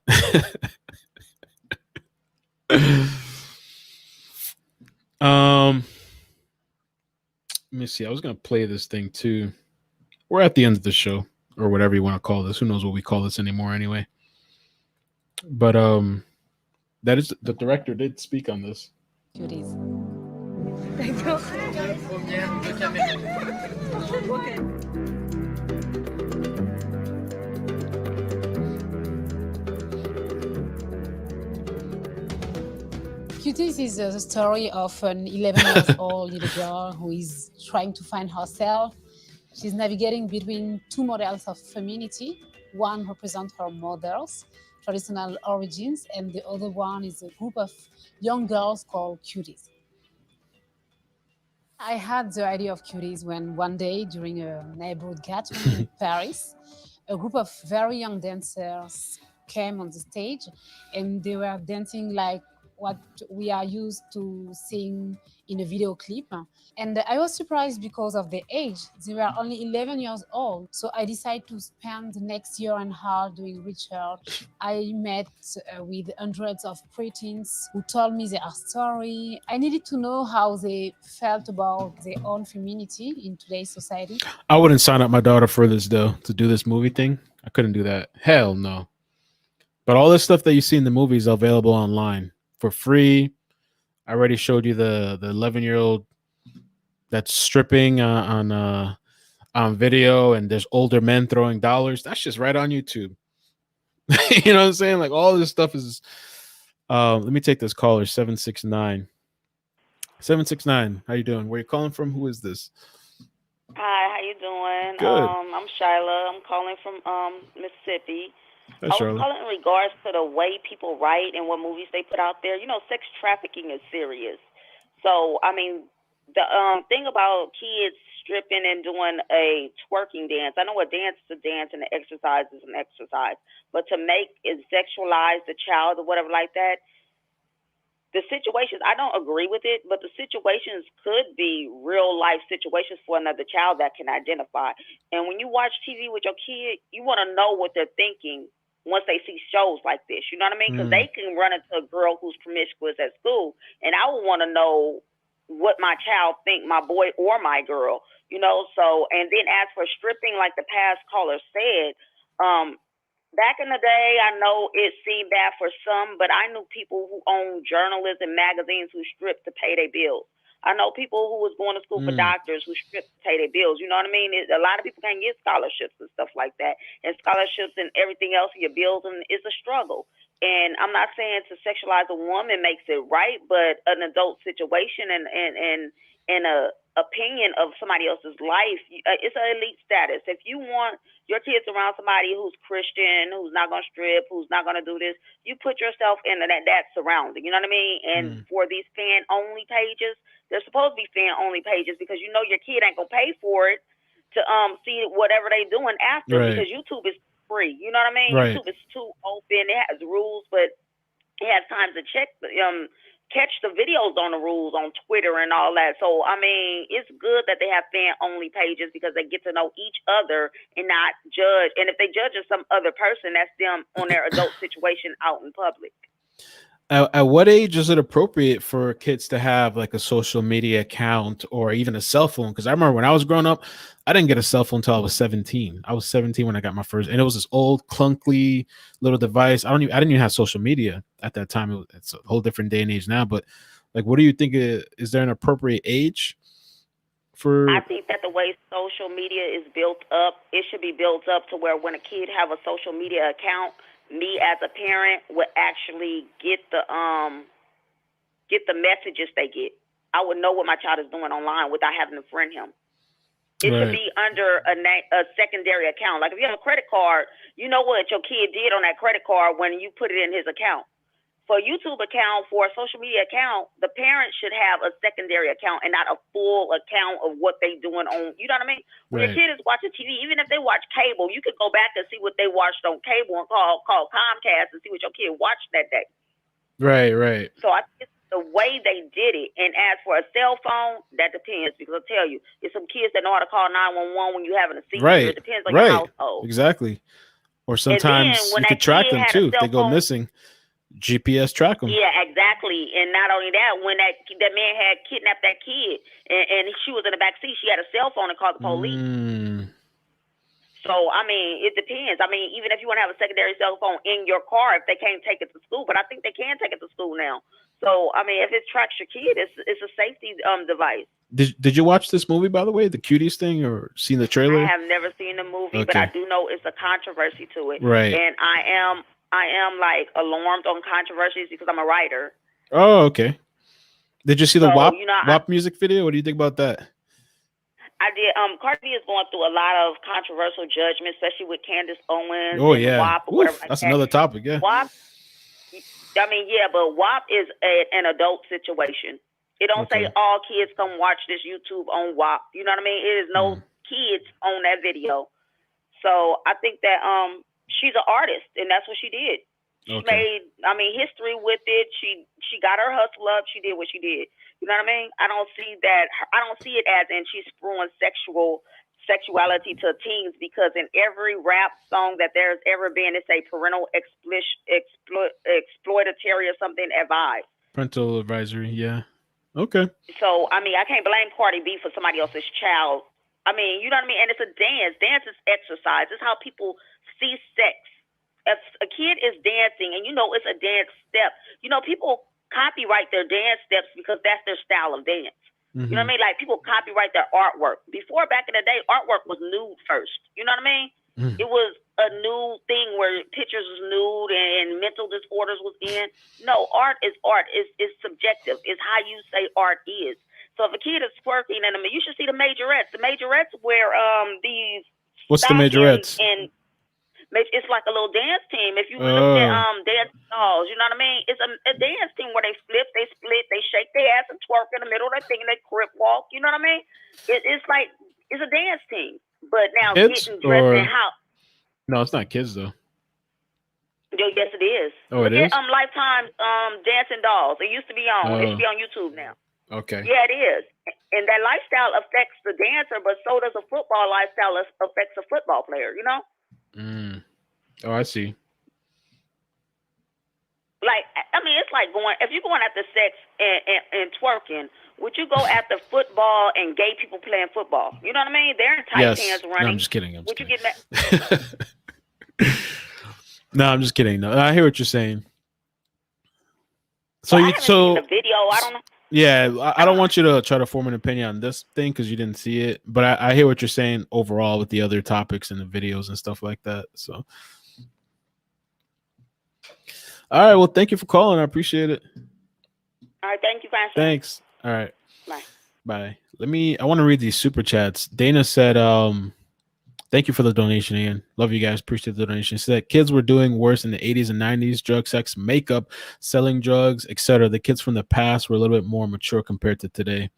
Let me see. I was gonna play this thing too. We're at the end of the show, or whatever you want to call this. Who knows what we call this anymore anyway. But that is the director did speak on this. Cuties. Cuties is the story of an 11-year-old little girl who is trying to find herself. She's navigating between two models of femininity. One represents her mother's traditional origins, and the other one is a group of young girls called Cuties. I had the idea of Cuties when one day during a neighborhood gathering in Paris, a group of very young dancers came on the stage and they were dancing like what we are used to seeing in a video clip. And I was surprised because of their age. They were only 11 years old. So I decided to spend the next year and a half doing research. I met with hundreds of preteens who told me their story. I needed to know how they felt about their own femininity in today's society. I wouldn't sign up my daughter for this though, to do this movie thing. I couldn't do that. Hell no. But all this stuff that you see in the movie is available online for free. I already showed you the 11-year-old that's stripping on video, and there's older men throwing dollars. That's just right on YouTube. You know what I'm saying? Like all this stuff is. Let me take this caller 769. 769. How you doing? Where you calling from? Who is this? Hi, how you doing? Good. I'm Shyla. I'm calling from Mississippi. Hi, I was Charlotte. calling in regards to the way people write and what movies they put out there. You know, sex trafficking is serious. So, I mean, the thing about kids stripping and doing a twerking dance, I know a dance is a dance and an exercise is an exercise, but to make it sexualize the child or whatever like that, the situations, I don't agree with it, but the situations could be real life situations for another child that can identify. And when you watch TV with your kid, you want to know what they're thinking once they see shows like this. You know what I mean? Because they can run into a girl who's promiscuous at school, and I would want to know what my child think, my boy or my girl, you know? So, and then as for stripping, like the past caller said, back in the day, I know it seemed bad for some, but I knew people who owned journalism magazines who stripped to pay their bills. I know people who was going to school for doctors who stripped to pay their bills. You know what I mean? A lot of people can't get scholarships and stuff like that. And scholarships and everything else, your bills, and it's a struggle. And I'm not saying to sexualize a woman makes it right, but an adult situation and a opinion of somebody else's life, it's an elite status. If you want your kids around somebody who's Christian, who's not going to strip, who's not going to do this, you put yourself in that surrounding. You know what I mean? And for these fan-only pages, they're supposed to be fan-only pages because you know your kid ain't going to pay for it to see whatever they doing after, because YouTube is free. You know what I mean? YouTube is too open. It has rules, but it has times to check catch the videos on the rules on Twitter and all that. So, I mean, it's good that they have fan-only pages because they get to know each other and not judge. And if they judge some other person, that's them on their adult situation out in public. At what age is it appropriate for kids to have like a social media account or even a cell phone? Because I remember when I was growing up, I didn't get a cell phone until I was 17. I was 17 when I got my first, and it was this old clunky little device. I didn't even have social media at that time. It's a whole different day and age now. But like, what do you think? Is there an appropriate age for? I think that the way social media is built up, it should be built up to where when a kid have a social media account, me as a parent would actually get the messages they get. I would know what my child is doing online without having to friend him. It should be under a secondary account. Like if you have a credit card, you know what your kid did on that credit card when you put it in his account. For a YouTube account, for a social media account, the parent should have a secondary account and not a full account of what they doing on, you know what I mean? When your kid is watching TV, even if they watch cable, you could go back and see what they watched on cable and call Comcast and see what your kid watched that day. Right. So I think it's the way they did it. And as for a cell phone, that depends because I'll tell you, there's some kids that know how to call 911 when you're having a seizure. It depends on your household. Exactly. Or sometimes you could track them too. If they go missing, GPS track them. Yeah, exactly. And not only that, when that man had kidnapped that kid and she was in the back seat, she had a cell phone and called the police. So, I mean, it depends. I mean, even if you want to have a secondary cell phone in your car, if they can't take it to school, but I think they can take it to school now. So, I mean, if it tracks your kid, it's a safety device. Did you watch this movie, by the way, the Cuties thing, or seen the trailer? I have never seen the movie, but I do know it's a controversy to it. Right. And I am like alarmed on controversies because I'm a writer. Oh, okay. Did you see the WAP music video? What do you think about that? I did. Cardi is going through a lot of controversial judgment, especially with Candace Owens. Oh yeah, WAP or whatever. That's another topic. Yeah. WAP. I mean, yeah, but WAP is an adult situation. It don't say all kids come watch this YouTube on WAP. You know what I mean? It is no kids on that video. So I think that she's an artist, and that's what she did. She made, I mean, history with it. She got her hustle up. She did what she did. You know what I mean? I don't see it as in she's spewing sexuality to teens, because in every rap song that there's ever been, it's a parental exploitatory or something advice. Parental advisory, yeah. Okay. So, I mean, I can't blame Cardi B for somebody else's child. I mean, you know what I mean? And it's a dance. Dance is exercise. It's how people see sex. If a kid is dancing and you know it's a dance step, you know, people copyright their dance steps because that's their style of dance. You know what I mean? Like, people copyright their artwork. Before, back in the day, artwork was nude first. You know what I mean? It was a new thing where pictures was nude and mental disorders was in. No, art is art. It's subjective. It's how you say art is. So if a kid is twerking, and I mean, you should see the majorettes. The majorettes wear these. What's the majorettes? And it's like a little dance team. If you look at dance dolls, you know what I mean? It's a dance team where they flip, they split, they shake their ass and twerk in the middle of that thing, and they crip walk. You know what I mean? It's like, it's a dance team. But now kids, getting dressed in how? No, it's not kids though. Yes, it is. Oh, it is? Lifetime dancing dolls. It used to be on. It should be on YouTube now. Okay. Yeah, it is. And that lifestyle affects the dancer, but so does a football lifestyle affects a football player, you know? Oh, I see. Like, I mean, it's like if you're going after sex and twerking, would you go after football and gay people playing football? You know what I mean? They're in tight pants running. No, I'm just kidding. Would you get that? No, I'm just kidding. No, I hear what you're saying. So I haven't seen the video. I don't know. Yeah, I don't want you to try to form an opinion on this thing because you didn't see it, but I hear what you're saying overall with the other topics and the videos and stuff like that. So, all right, well, thank you for calling. I appreciate it. All right, thank you, Pastor. Thanks. All right. Bye. I want to read these super chats. Dana said, thank you for the donation, Ian. Love you guys. Appreciate the donation. She said kids were doing worse in the 80s and 90s. Drug, sex, makeup, selling drugs, etc. The kids from the past were a little bit more mature compared to today.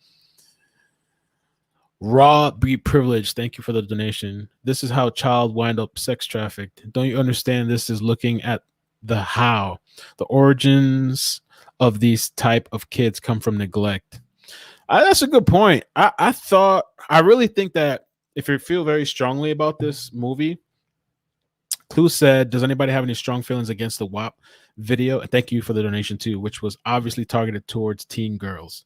Raw be privileged. Thank you for the donation. This is how child wind up sex trafficked. Don't you understand? This is looking at the how, the origins of these type of kids come from neglect. That's a good point. I really think that if you feel very strongly about this movie, Clue said, "Does anybody have any strong feelings against the WAP video?" And thank you for the donation too, which was obviously targeted towards teen girls.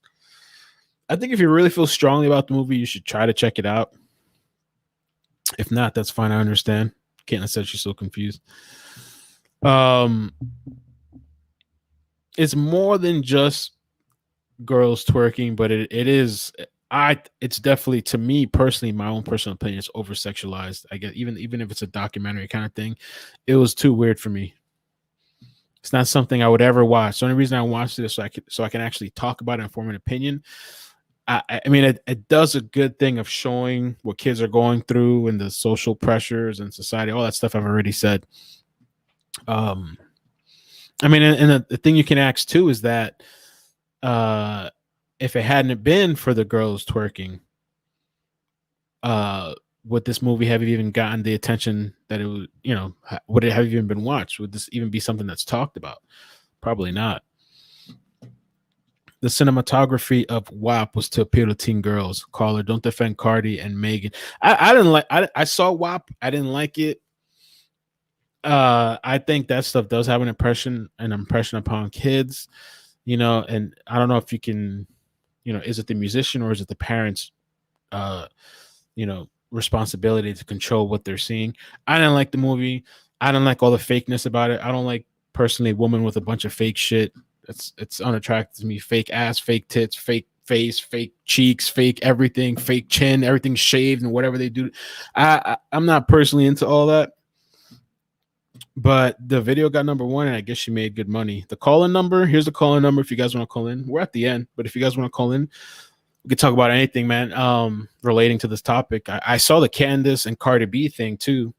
I think if you really feel strongly about the movie, you should try to check it out. If not, that's fine. I understand. Candace said she's so confused. It's more than just girls twerking, but it's definitely, to me personally, my own personal opinion, is over sexualized. I guess even if it's a documentary kind of thing, it was too weird for me. It's not something I would ever watch. The only reason I watched it is so I can actually talk about it and form an opinion. I mean, it does a good thing of showing what kids are going through and the social pressures and society, all that stuff I've already said. I mean, and the thing you can ask too is that if it hadn't been for the girls twerking, would this movie have even gotten the attention that it would? Would it have even been watched? Would this even be something that's talked about? Probably not. The cinematography of WAP was to appeal to teen girls. Caller, don't defend Cardi and Megan. I didn't like. I saw WAP. I didn't like it. I think that stuff does have an impression upon kids. And I don't know if you can. Is it the musician or is it the parents? Responsibility to control what they're seeing. I didn't like the movie. I don't like all the fakeness about it. I don't like, personally, a woman with a bunch of fake shit. It's unattractive to me. Fake ass, fake tits, fake face, fake cheeks, fake everything, fake chin, everything shaved and whatever they do. I'm not personally into all that. But the video got number 1, and I guess she made good money. The call-in number, here's the call-in number if you guys want to call in. We're at the end, but if you guys want to call in, we could talk about anything, man, relating to this topic. I saw the Candace and Cardi B thing too,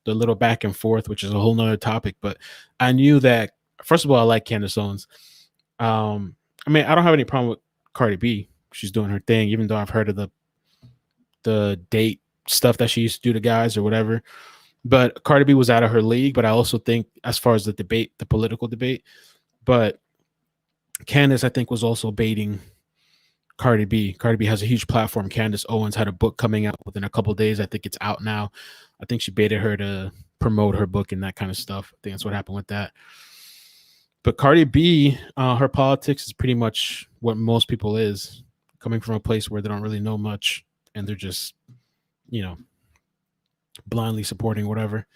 the little back and forth, which is a whole nother topic. But I knew that, first of all, I like Candace Owens. I mean, I don't have any problem with Cardi B. She's doing her thing, even though I've heard of the date stuff that she used to do to guys or whatever. But Cardi B was out of her league. But I also think, as far as the debate, the political debate, but Candace, I think, was also baiting Cardi B. Cardi B has a huge platform. Candace Owens had a book coming out within a couple of days. I think it's out now. I think she baited her to promote her book and that kind of stuff. I think that's what happened with that. But Cardi B, her politics is pretty much what most people is, coming from a place where they don't really know much and they're just, blindly supporting whatever.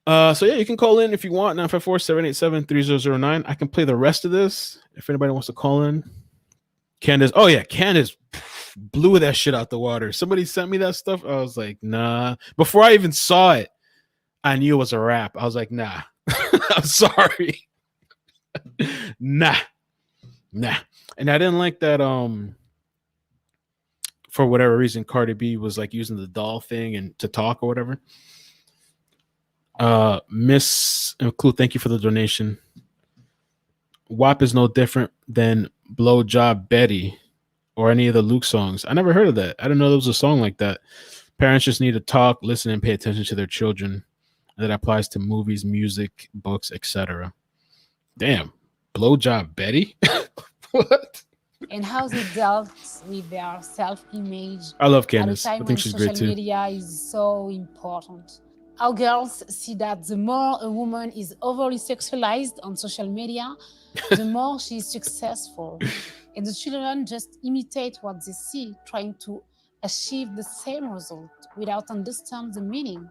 So yeah, you can call in if you want. 954-787-3009. I can play the rest of this if anybody wants to call in. Candace, oh yeah, Candace blew that shit out the water. Somebody sent me that stuff. I was like, nah. Before I even saw it, I knew it was a rap. I was like, nah. I'm sorry. Nah. And I didn't like that. For whatever reason, Cardi B was like using the doll thing and to talk or whatever. Miss Clue, thank you for the donation. WAP is no different than Blowjob Betty or any of the Luke songs. I never heard of that. I didn't know there was a song like that. Parents just need to talk, listen, and pay attention to their children. That applies to movies, music, books, etc. Damn. Blowjob Betty? What? And how they dealt with their self-image. I love At a Candace. I time think when she's social great too. media is so important. Our girls see that the more a woman is overly sexualized on social media, the more she is successful. And the children just imitate what they see, trying to achieve the same result without understanding the meaning.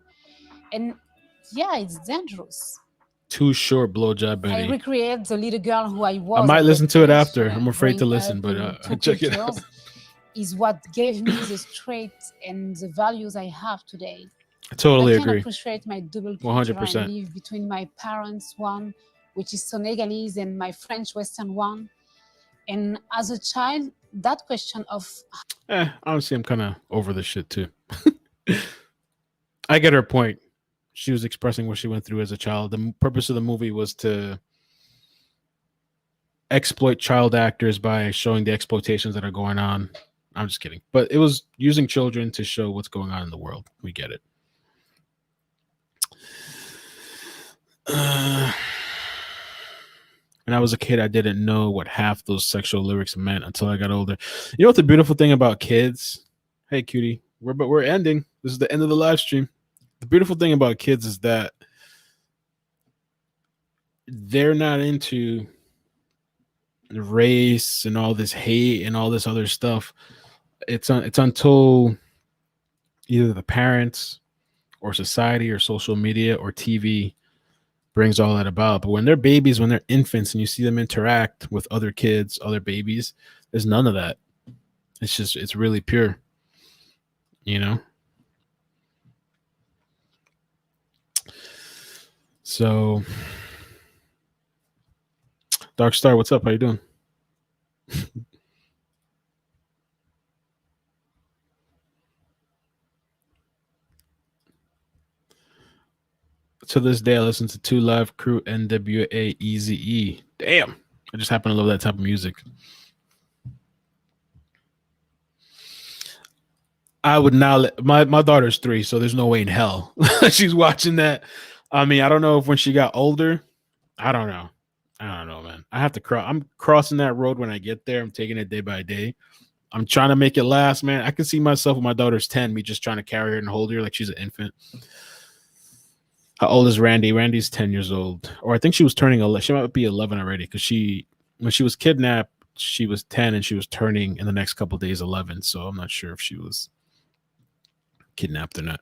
And yeah, it's dangerous. Too short, Blowjob I Betty. recreate the little girl who I was. I might at listen that to it age, after. I'm afraid to growing listen, up but in two check it out. cultures is what gave me the strength and the values I have today. I totally I can agree. appreciate my double culture and 100%. live between my parents' one, which is Senegalese, and my French Western one. And as a child, that question of Honestly, I'm kind of over this shit too. I get her point. She was expressing what she went through as a child. The purpose of the movie was to exploit child actors by showing the exploitations that are going on. I'm just kidding. But it was using children to show what's going on in the world. We get it. When I was a kid, I didn't know what half those sexual lyrics meant until I got older. You know what the beautiful thing about kids? Hey, cutie, we're ending. This is the end of the live stream. The beautiful thing about kids is that they're not into race and all this hate and all this other stuff. It's until either the parents or society or social media or TV brings all that about. But when they're babies, when they're infants, and you see them interact with other kids, other babies, there's none of that. It's really pure, you know? So, Dark Star, what's up? How you doing? To this day, I listen to Two Live Crew, NWA, Eazy-E. Damn, I just happen to love that type of music. I would not let my daughter's 3, so there's no way in hell she's watching that. I mean, I don't know if when she got older, I don't know, man. I have to cross. I'm crossing that road when I get there. I'm taking it day by day. I'm trying to make it last, man. I can see myself when my daughter's 10, me just trying to carry her and hold her like she's an infant. How old is Randy? Randy's 10 years old, or I think she was turning 11. She might be 11 already because when she was kidnapped, she was 10 and she was turning in the next couple of days 11. So I'm not sure if she was kidnapped or not.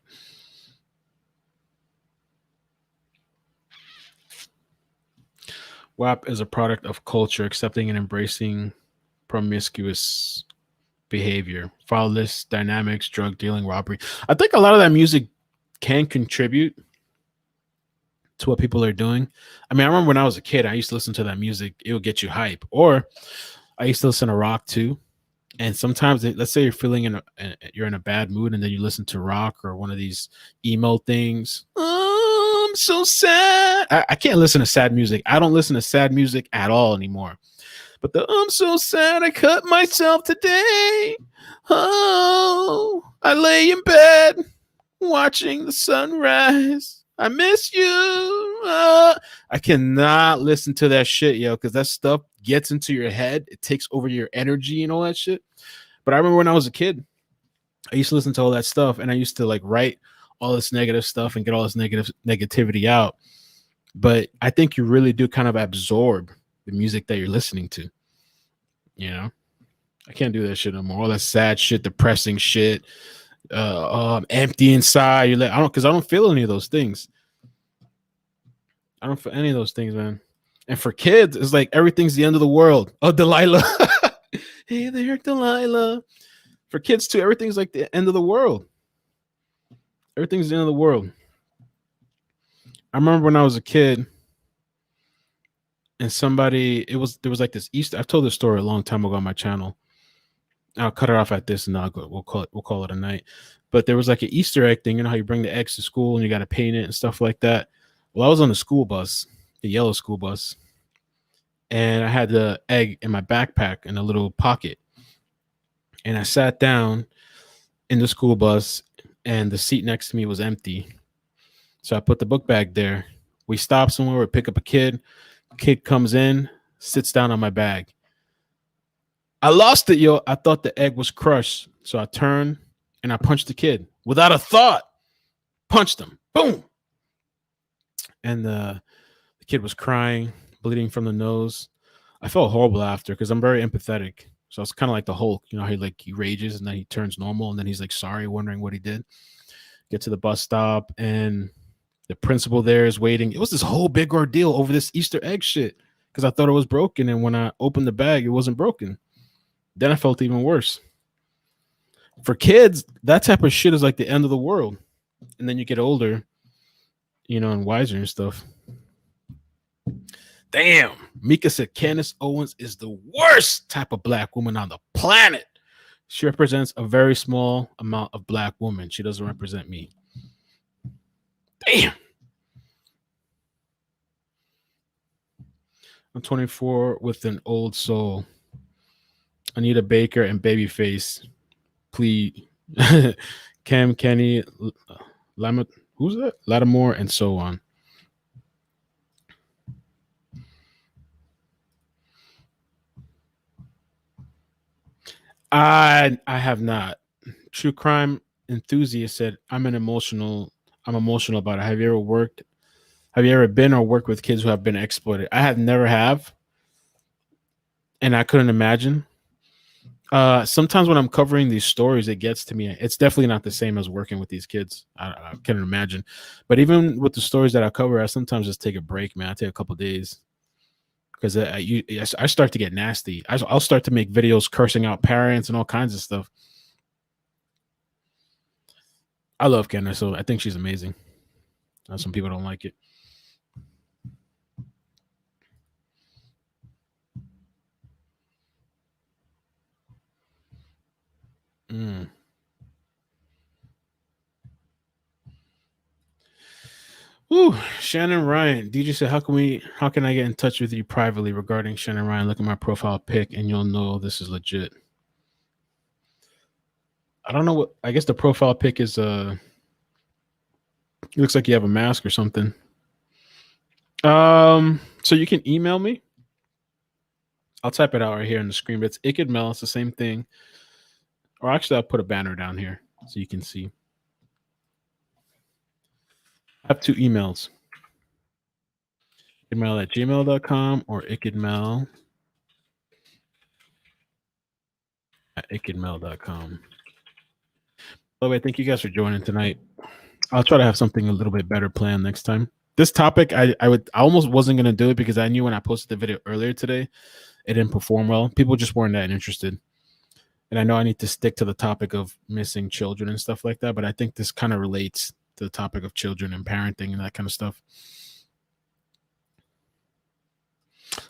WAP is a product of culture, accepting and embracing promiscuous behavior, fatherless dynamics, drug dealing, robbery. I think a lot of that music can contribute to what people are doing. I mean, I remember when I was a kid, I used to listen to that music. It would get you hype. Or I used to listen to rock too. And sometimes, let's say you're feeling you're in a bad mood, and then you listen to rock or one of these emo things. Oh, I'm so sad. I can't listen to sad music. I don't listen to sad music at all anymore. But I'm so sad I cut myself today. Oh, I lay in bed watching the sunrise. I miss you. I cannot listen to that shit, yo, because that stuff gets into your head. It takes over your energy and all that shit. But I remember when I was a kid, I used to listen to all that stuff, and I used to like write all this negative stuff and get all this negativity out. But I think you really do kind of absorb the music that you're listening to. You know, I can't do that shit no more. All that sad shit, depressing shit. I'm empty inside. You're like, I don't feel any of those things. I don't feel any of those things, man. And for kids, it's like everything's the end of the world. Oh, Delilah. Hey there, Delilah. For kids too, everything's like the end of the world. Everything's the end of the world. I remember when I was a kid, and there was like this Easter. I've told this story a long time ago on my channel. I'll cut it off at this, and we'll call it a night. But there was like an Easter egg thing. You know how you bring the eggs to school and you got to paint it and stuff like that. Well, I was on the school bus, the yellow school bus, and I had the egg in my backpack in a little pocket. And I sat down in the school bus, and the seat next to me was empty. So I put the book bag there. We stop somewhere, we pick up a kid. Kid comes in, sits down on my bag. I lost it, yo. I thought the egg was crushed. So I turned and I punched the kid without a thought. Punched him. Boom. And the kid was crying, bleeding from the nose. I felt horrible after because I'm very empathetic. So it's kind of like the Hulk, you know, he rages and then he turns normal and then he's like sorry, wondering what he did. Get to the bus stop and the principal there is waiting. It was this whole big ordeal over this Easter egg shit because I thought it was broken. And when I opened the bag, it wasn't broken. Then I felt even worse. For kids, that type of shit is like the end of the world. And then you get older, you know, and wiser and stuff. Damn. Mika said Candace Owens is the worst type of black woman on the planet. She represents a very small amount of black women. She doesn't represent me. Damn. I'm 24 with an old soul. Anita Baker and Babyface. Please. Cam Kenny. Who's that? Lattimore and so on. I have not. True crime enthusiast said, I'm emotional about it. Have you ever been or worked with kids who have been exploited? I have never have, and I couldn't imagine. Sometimes when I'm covering these stories, it gets to me. It's definitely not the same as working with these kids. I can't imagine. But even with the stories that I cover, I sometimes just take a break, man. I take a couple days because I start to get nasty. I'll start to make videos cursing out parents and all kinds of stuff. I love Candace, so I think she's amazing. Some people don't like it. Ooh, Shannon Ryan. DJ said, how can I get in touch with you privately regarding Shannon Ryan? Look at my profile pic and you'll know this is legit. I don't know what, I guess the profile pic is it looks like you have a mask or something. So you can email me. I'll type it out right here on the screen, but it's iCkEdMeL. It's the same thing. Or actually, I'll put a banner down here so you can see. I have 2 emails. iCkEdMeL@gmail.com or iCkEdMeL @iCkEdMeL.com. By the way, thank you guys for joining tonight. I'll try to have something a little bit better planned next time. This topic, I almost wasn't gonna do it because I knew when I posted the video earlier today, it didn't perform well. People just weren't that interested. And I know I need to stick to the topic of missing children and stuff like that, but I think this kind of relates to the topic of children and parenting and that kind of stuff.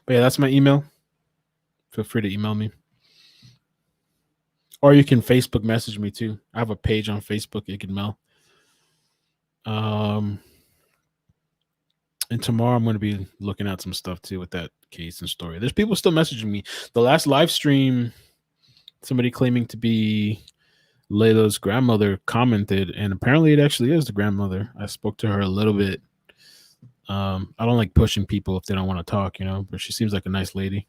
But yeah, that's my email. Feel free to email me. Or you can Facebook message me too. I have a page on Facebook, iCkEdMeL. And tomorrow I'm going to be looking at some stuff too with that case and story. There's people still messaging me. The last live stream, somebody claiming to be Layla's grandmother commented, and apparently it actually is the grandmother. I spoke to her a little bit. I don't like pushing people if they don't want to talk, but she seems like a nice lady.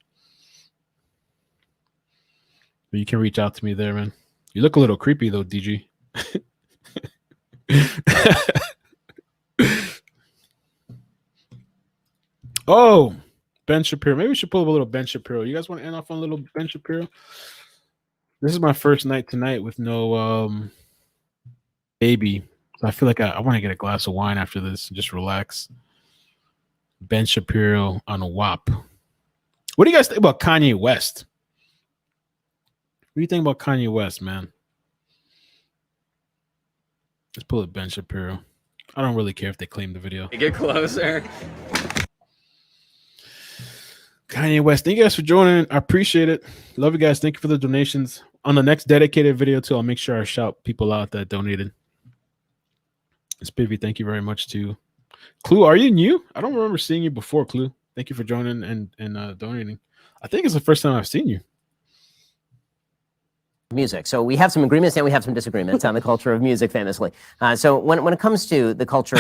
But you can reach out to me there, man. You look a little creepy though, DG. Oh, Ben Shapiro. Maybe we should pull up a little Ben Shapiro. You guys want to end off on a little Ben Shapiro? This is my first night tonight with no baby. So I feel like I want to get a glass of wine after this and just relax. Ben Shapiro on a WAP. What do you guys think about Kanye West? What do you think about Kanye West, man? Let's pull up Ben Shapiro. I don't really care if they claim the video. Get closer. Kanye West, thank you guys for joining. I appreciate it. Love you guys. Thank you for the donations. On the next dedicated video, too, I'll make sure I shout people out that donated. Spivvy, thank you very much, too. Clue, are you new? I don't remember seeing you before, Clue. Thank you for joining and donating. I think it's the first time I've seen you. Music. So we have some agreements and we have some disagreements on the culture of music, famously. So when it comes to the culture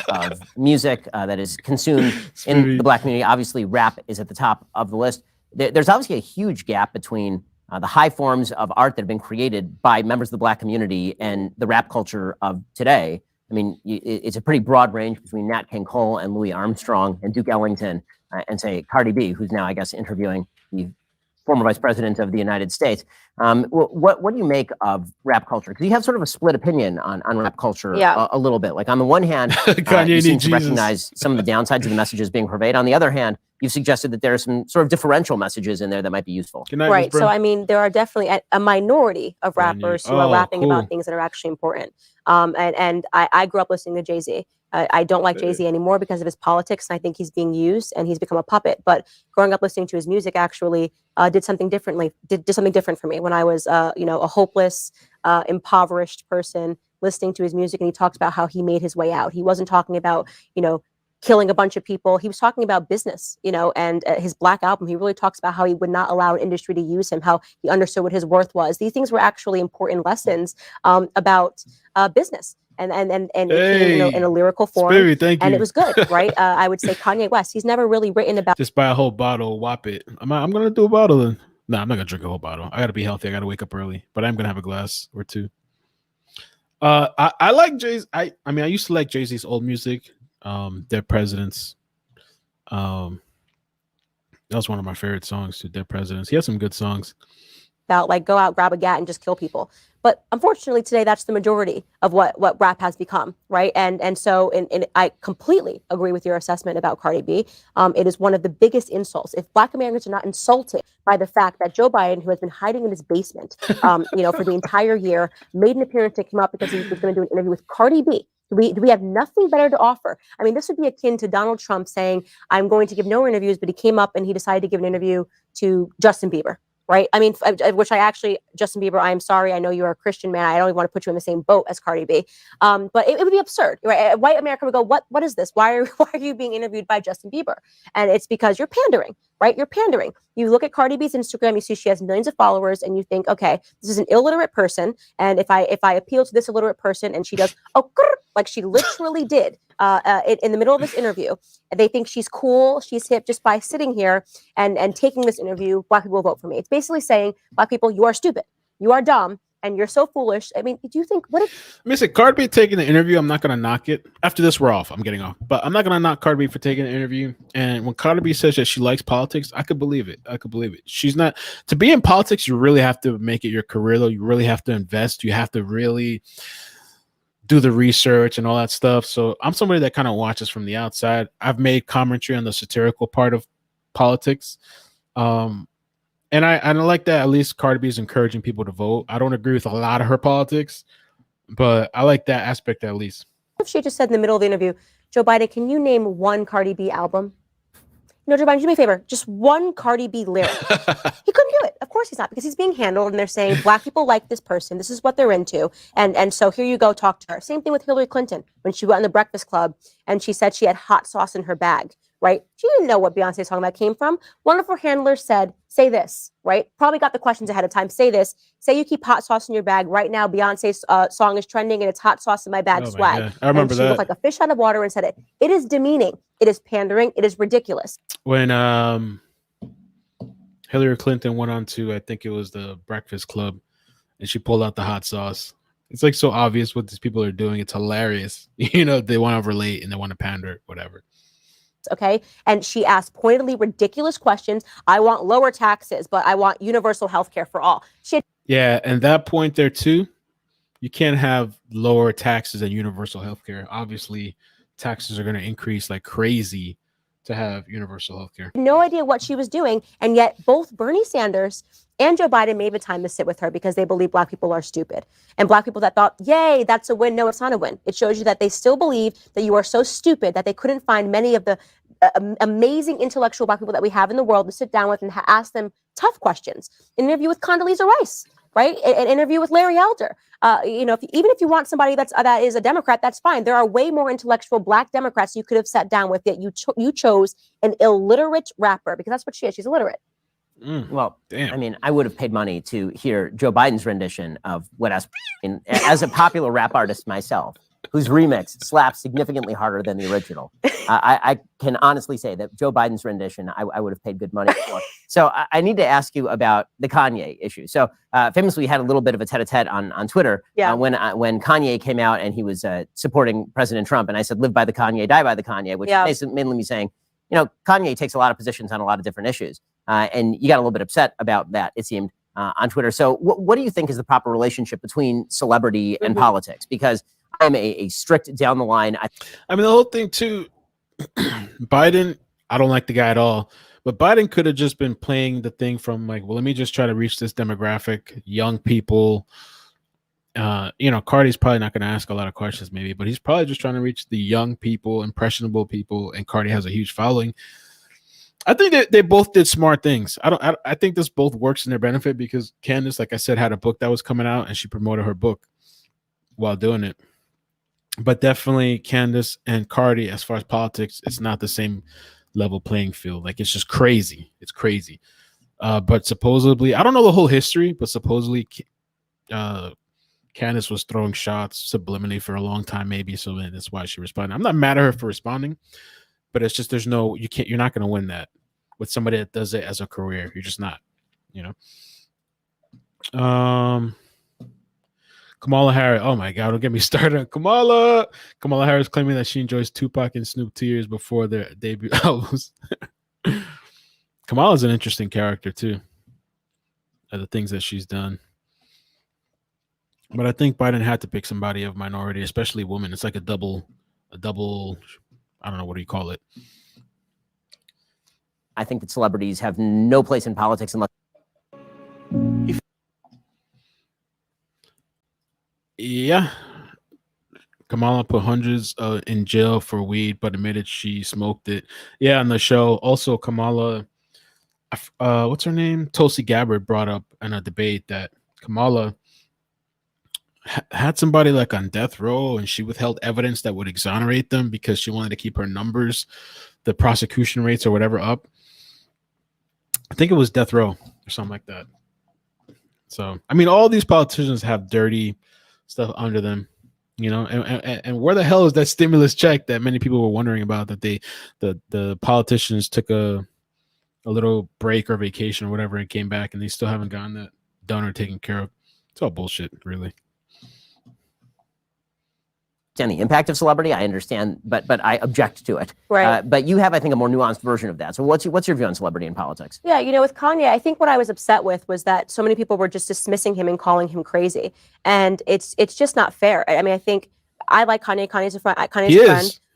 of music that is consumed in the Black community, obviously rap is at the top of the list. There's obviously a huge gap between the high forms of art that have been created by members of the Black community and the rap culture of today. I mean, it's a pretty broad range between Nat King Cole and Louis Armstrong and Duke Ellington and say Cardi B, who's now, I guess, interviewing the former vice president of the United States. What do you make of rap culture? Because you have sort of a split opinion on rap culture a little bit. Like on the one hand, you seem to recognize some of the downsides of the messages being purveyed. On the other hand, you've suggested that there are some sort of differential messages in there that might be useful. Right. So, I mean, there are definitely a minority of rappers who are rapping about things that are actually important. And I grew up listening to Jay-Z. I don't like Jay-Z anymore because of his politics, and I think he's being used and he's become a puppet. But growing up listening to his music actually did something differently. Did something different for me when I was, a hopeless, impoverished person listening to his music, and he talked about how he made his way out. He wasn't talking about, killing a bunch of people. He was talking about business, and his Black album, he really talks about how he would not allow an industry to use him, how he understood what his worth was. These things were actually important lessons about business. And it came, in a lyrical form. Spivvy, thank you. And it was good, right? I would say Kanye West, he's never really written about. Just buy a whole bottle, whop it. I'm going to do a bottle then. No, I'm not gonna drink a whole bottle. I gotta be healthy. I gotta wake up early, but I'm gonna have a glass or two. I like Jay's. I mean, I used to like Jay-Z's old music. Dead Presidents. Um, that was one of my favorite songs to Dead Presidents. He has some good songs. About like go out, grab a gat, and just kill people. But unfortunately, today that's the majority of what rap has become, right? And so, I completely agree with your assessment about Cardi B. It is one of the biggest insults. If Black Americans are not insulted by the fact that Joe Biden, who has been hiding in his basement, for the entire year, made an appearance to come out because he was going to do an interview with Cardi B. Do we have nothing better to offer? I mean, this would be akin to Donald Trump saying, "I'm going to give no interviews," but he came up and he decided to give an interview to Justin Bieber. Right. I mean, Justin Bieber, I'm sorry. I know you're a Christian man. I don't even want to put you in the same boat as Cardi B. But it would be absurd. Right. White America would go, what is this? Why are you being interviewed by Justin Bieber? And it's because you're pandering. Right. You're pandering. You look at Cardi B's Instagram, you see she has millions of followers, and you think, OK, this is an illiterate person. And if I appeal to this illiterate person and she does, like she literally did in the middle of this interview, and they think she's cool, she's hip just by sitting here and taking this interview, Black people will vote for me. It's basically saying, Black people, you are stupid, you are dumb, and you're so foolish. I mean, do you think what if Listen, Cardi B taking the interview, I'm not gonna knock it. After this, we're off. I'm getting off. But I'm not gonna knock Cardi B for taking the interview. And when Cardi B says that she likes politics, I could believe it. She's not to be in politics, you really have to make it your career, though. You really have to invest. You have to really do the research and all that stuff. So I'm somebody that kind of watches from the outside. I've made commentary on the satirical part of politics. And I like that at least Cardi B is encouraging people to vote. I don't agree with a lot of her politics, but I like that aspect at least. if she just said in the middle of the interview, Joe Biden, can you name one Cardi B album? No, Joe Biden, do me a favor, just one Cardi B lyric. He couldn't do it. Of course he's not, because he's being handled and they're saying Black people like this person. This is what they're into. And so here you go, talk to her. Same thing with Hillary Clinton when she went on the Breakfast Club and she said she had hot sauce in her bag, right? She didn't know what Beyonce's talking about came from. One of her handlers said, say this, right? Probably got the questions ahead of time. Say this. Say you keep hot sauce in your bag. Right now, Beyonce's song is trending and it's hot sauce in my bag swag. I remember and she that. looked like a fish out of water and said it. It is demeaning. It is pandering. It is ridiculous. When Hillary Clinton went on to, I think it was the Breakfast Club, and she pulled out the hot sauce. It's like so obvious what these people are doing. It's hilarious. They want to relate and they want to pander, whatever. Okay. And she asked pointedly ridiculous questions. I want lower taxes, but I want universal health care for all. Yeah. And that point there too, you can't have lower taxes and universal health care. Obviously, taxes are going to increase like crazy to have universal health care. No idea what she was doing. And yet both Bernie Sanders and Joe Biden made the time to sit with her because they believe Black people are stupid. And Black people that thought, yay, that's a win. No, it's not a win. It shows you that they still believe that you are so stupid that they couldn't find many of the amazing intellectual Black people that we have in the world to sit down with and ask them tough questions. An interview with Condoleezza Rice, right? An interview with Larry Elder. Even if you want somebody that is a Democrat, that's fine. There are way more intellectual Black Democrats you could have sat down with, yet you chose an illiterate rapper because that's what she is. She's illiterate. Well, damn. I mean, I would have paid money to hear Joe Biden's rendition of what as a popular rap artist myself, whose remix slaps significantly harder than the original. I can honestly say that Joe Biden's rendition, I would have paid good money for. So I need to ask you about the Kanye issue. So famously, we had a little bit of a tete-a-tete on Twitter when Kanye came out and he was supporting President Trump. And I said, live by the Kanye, die by the Kanye, which mainly me saying, Kanye takes a lot of positions on a lot of different issues. And you got a little bit upset about that, it seemed, on Twitter. So what do you think is the proper relationship between celebrity and politics? Because I'm a strict down the line. I mean, the whole thing too, Biden, I don't like the guy at all, but Biden could have just been playing the thing from like, well, let me just try to reach this demographic, young people. Cardi's probably not going to ask a lot of questions maybe, but he's probably just trying to reach the young people, impressionable people. And Cardi has a huge following. I think that they both did smart things. I think this both works in their benefit because Candace, like I said, had a book that was coming out and she promoted her book while doing it. But definitely Candace and Cardi, as far as politics, it's not the same level playing field. Like, it's just crazy. It's crazy. But supposedly, I don't know the whole history, but supposedly Candace was throwing shots subliminally for a long time, maybe. So that's why she responded. I'm not mad at her for responding, but it's just you're not going to win that with somebody that does it as a career. You're just not. you know. Kamala Harris. Oh my God, don't get me started on Kamala. Kamala Harris claiming that she enjoys Tupac and Snoop 2 years before their debut albums. Kamala's an interesting character too. The things that she's done. But I think Biden had to pick somebody of minority, especially women. It's like a double, I don't know, what do you call it? I think that celebrities have no place in politics unless. Yeah. Kamala put hundreds in jail for weed, but admitted she smoked it. Yeah, on the show. Also, Kamala, what's her name? Tulsi Gabbard brought up in a debate that Kamala had somebody like on death row, and she withheld evidence that would exonerate them because she wanted to keep her numbers, the prosecution rates or whatever, up. I think it was death row or something like that. So, I mean, all these politicians have dirty stuff under them, you know, and where the hell is that stimulus check that many people were wondering about, that the politicians took a little break or vacation or whatever and came back and they still haven't gotten that done or taken care of. It's all bullshit, really. Any impact of celebrity, I understand, but I object to it. Right. But you have, I think, a more nuanced version of that. So what's your view on celebrity in politics? Yeah, you know, with Kanye, I think what I was upset with was that so many people were just dismissing him and calling him crazy, and it's just not fair. I mean, I think I like Kanye. Kanye's a friend.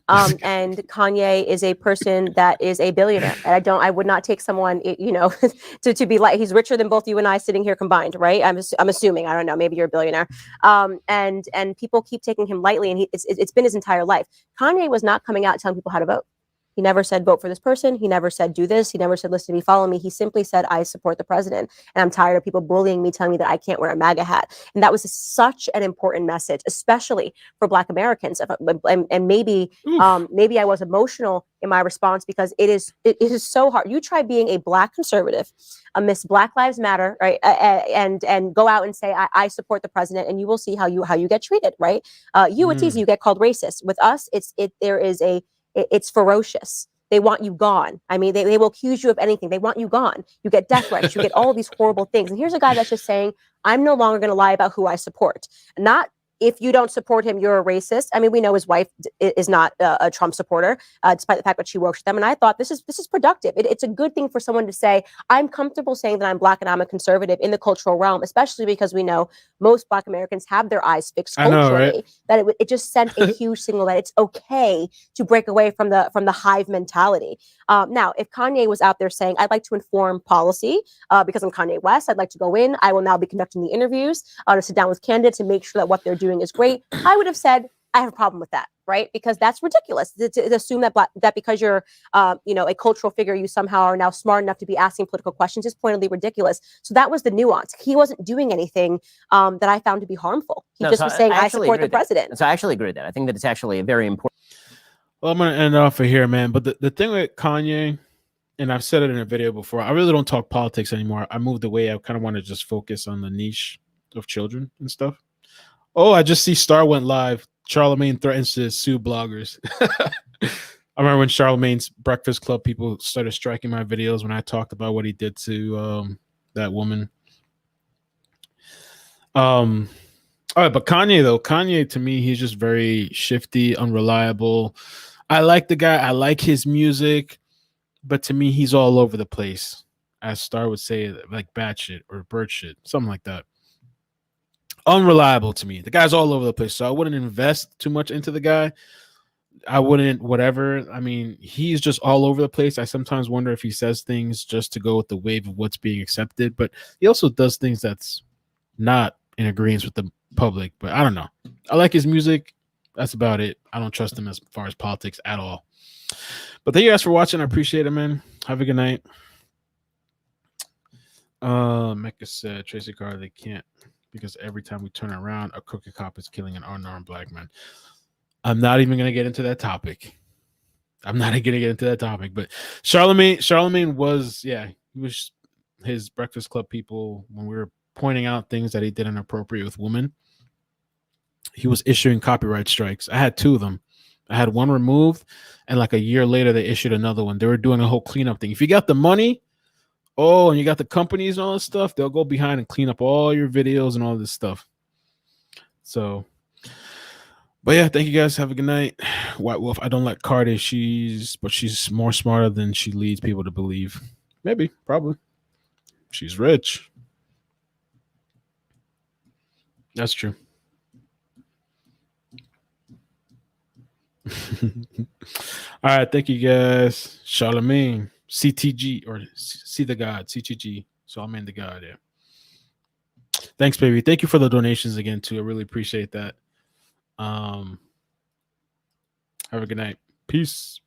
And Kanye is a person that is a billionaire. And I would not take someone, you know, to be like, he's richer than both you and I sitting here combined, right? I'm assuming, I don't know, maybe you're a billionaire. And people keep taking him lightly, and it's been his entire life. Kanye was not coming out telling people how to vote. He never said, vote for this person. He never said, do this. He never said, listen to me, follow me. He simply said, I support the president. And I'm tired of people bullying me, telling me that I can't wear a MAGA hat. And that was such an important message, especially for Black Americans. And maybe I was emotional in my response because it is so hard. You try being a Black conservative amidst Black Lives Matter, right? And go out and say, I support the president, and you will see how you get treated, right? It's easy. You get called racist. With us, it's ferocious. They want you gone. I mean, they will accuse you of anything. They want you gone. You get death threats. You get all these horrible things. And here's a guy that's just saying, I'm no longer going to lie about who I support. Not if you don't support him, you're a racist. I mean, we know his wife is not a Trump supporter, despite the fact that she works with them. And I thought this is productive. It's a good thing for someone to say, I'm comfortable saying that I'm Black and I'm a conservative in the cultural realm, especially because we know most Black Americans have their eyes fixed culturally. I know, right? That it just sent a huge signal that it's okay to break away from the hive mentality. Now, if Kanye was out there saying, I'd like to inform policy because I'm Kanye West, I'd like to go in. I will now be conducting the interviews to sit down with Candace to make sure that what they're doing is great. I would have said, I have a problem with that, right? Because that's ridiculous to assume that because you're, a cultural figure, you somehow are now smart enough to be asking political questions is pointedly ridiculous. So that was the nuance. He wasn't doing anything that I found to be harmful. He was saying, I support the president. So I actually agree with that. I think that it's actually a very important. Well, I'm going to end off of here, man. But the thing with Kanye, and I've said it in a video before, I really don't talk politics anymore. I moved away. I kind of want to just focus on the niche of children and stuff. Oh, I just see Star went live. Charlemagne threatens to sue bloggers. I remember when Charlemagne's Breakfast Club people started striking my videos when I talked about what he did to that woman. All right, but Kanye to me, he's just very shifty, unreliable. I like the guy. I like his music, but to me, he's all over the place. As Star would say, like bat shit or bird shit, something like that. Unreliable to me. The guy's all over the place, so I wouldn't invest too much into the guy. I wouldn't, whatever. I mean, he's just all over the place. I sometimes wonder if he says things just to go with the wave of what's being accepted, but he also does things that's not in agreement with the public. But I don't know. I like his music. That's about it. I don't trust him as far as politics at all. But thank you guys for watching. I appreciate it, man. Have a good night. Mecca said Tracy Cardi can't, because every time we turn around, a crooked cop is killing an unarmed Black man. I'm not even going to get into that topic. But Charlemagne was, he was his Breakfast Club people when we were pointing out things that he did inappropriate with women. He was issuing copyright strikes. I had 2 of them. I had one removed, and like a year later, they issued another one. They were doing a whole cleanup thing. If you got the money, Oh, and you got the companies and all this stuff. They'll go behind and clean up all your videos and all this stuff. So, but yeah, thank you guys. Have a good night. White Wolf. I don't like Cardi. She's more smarter than she leads people to believe. Maybe, probably. She's rich. That's true. All right, thank you guys. Charlemagne, CTG, or See the God, CTG. Charlemagne the God, yeah. Thanks, baby. Thank you for the donations again, too. I really appreciate that. Have a good night. Peace.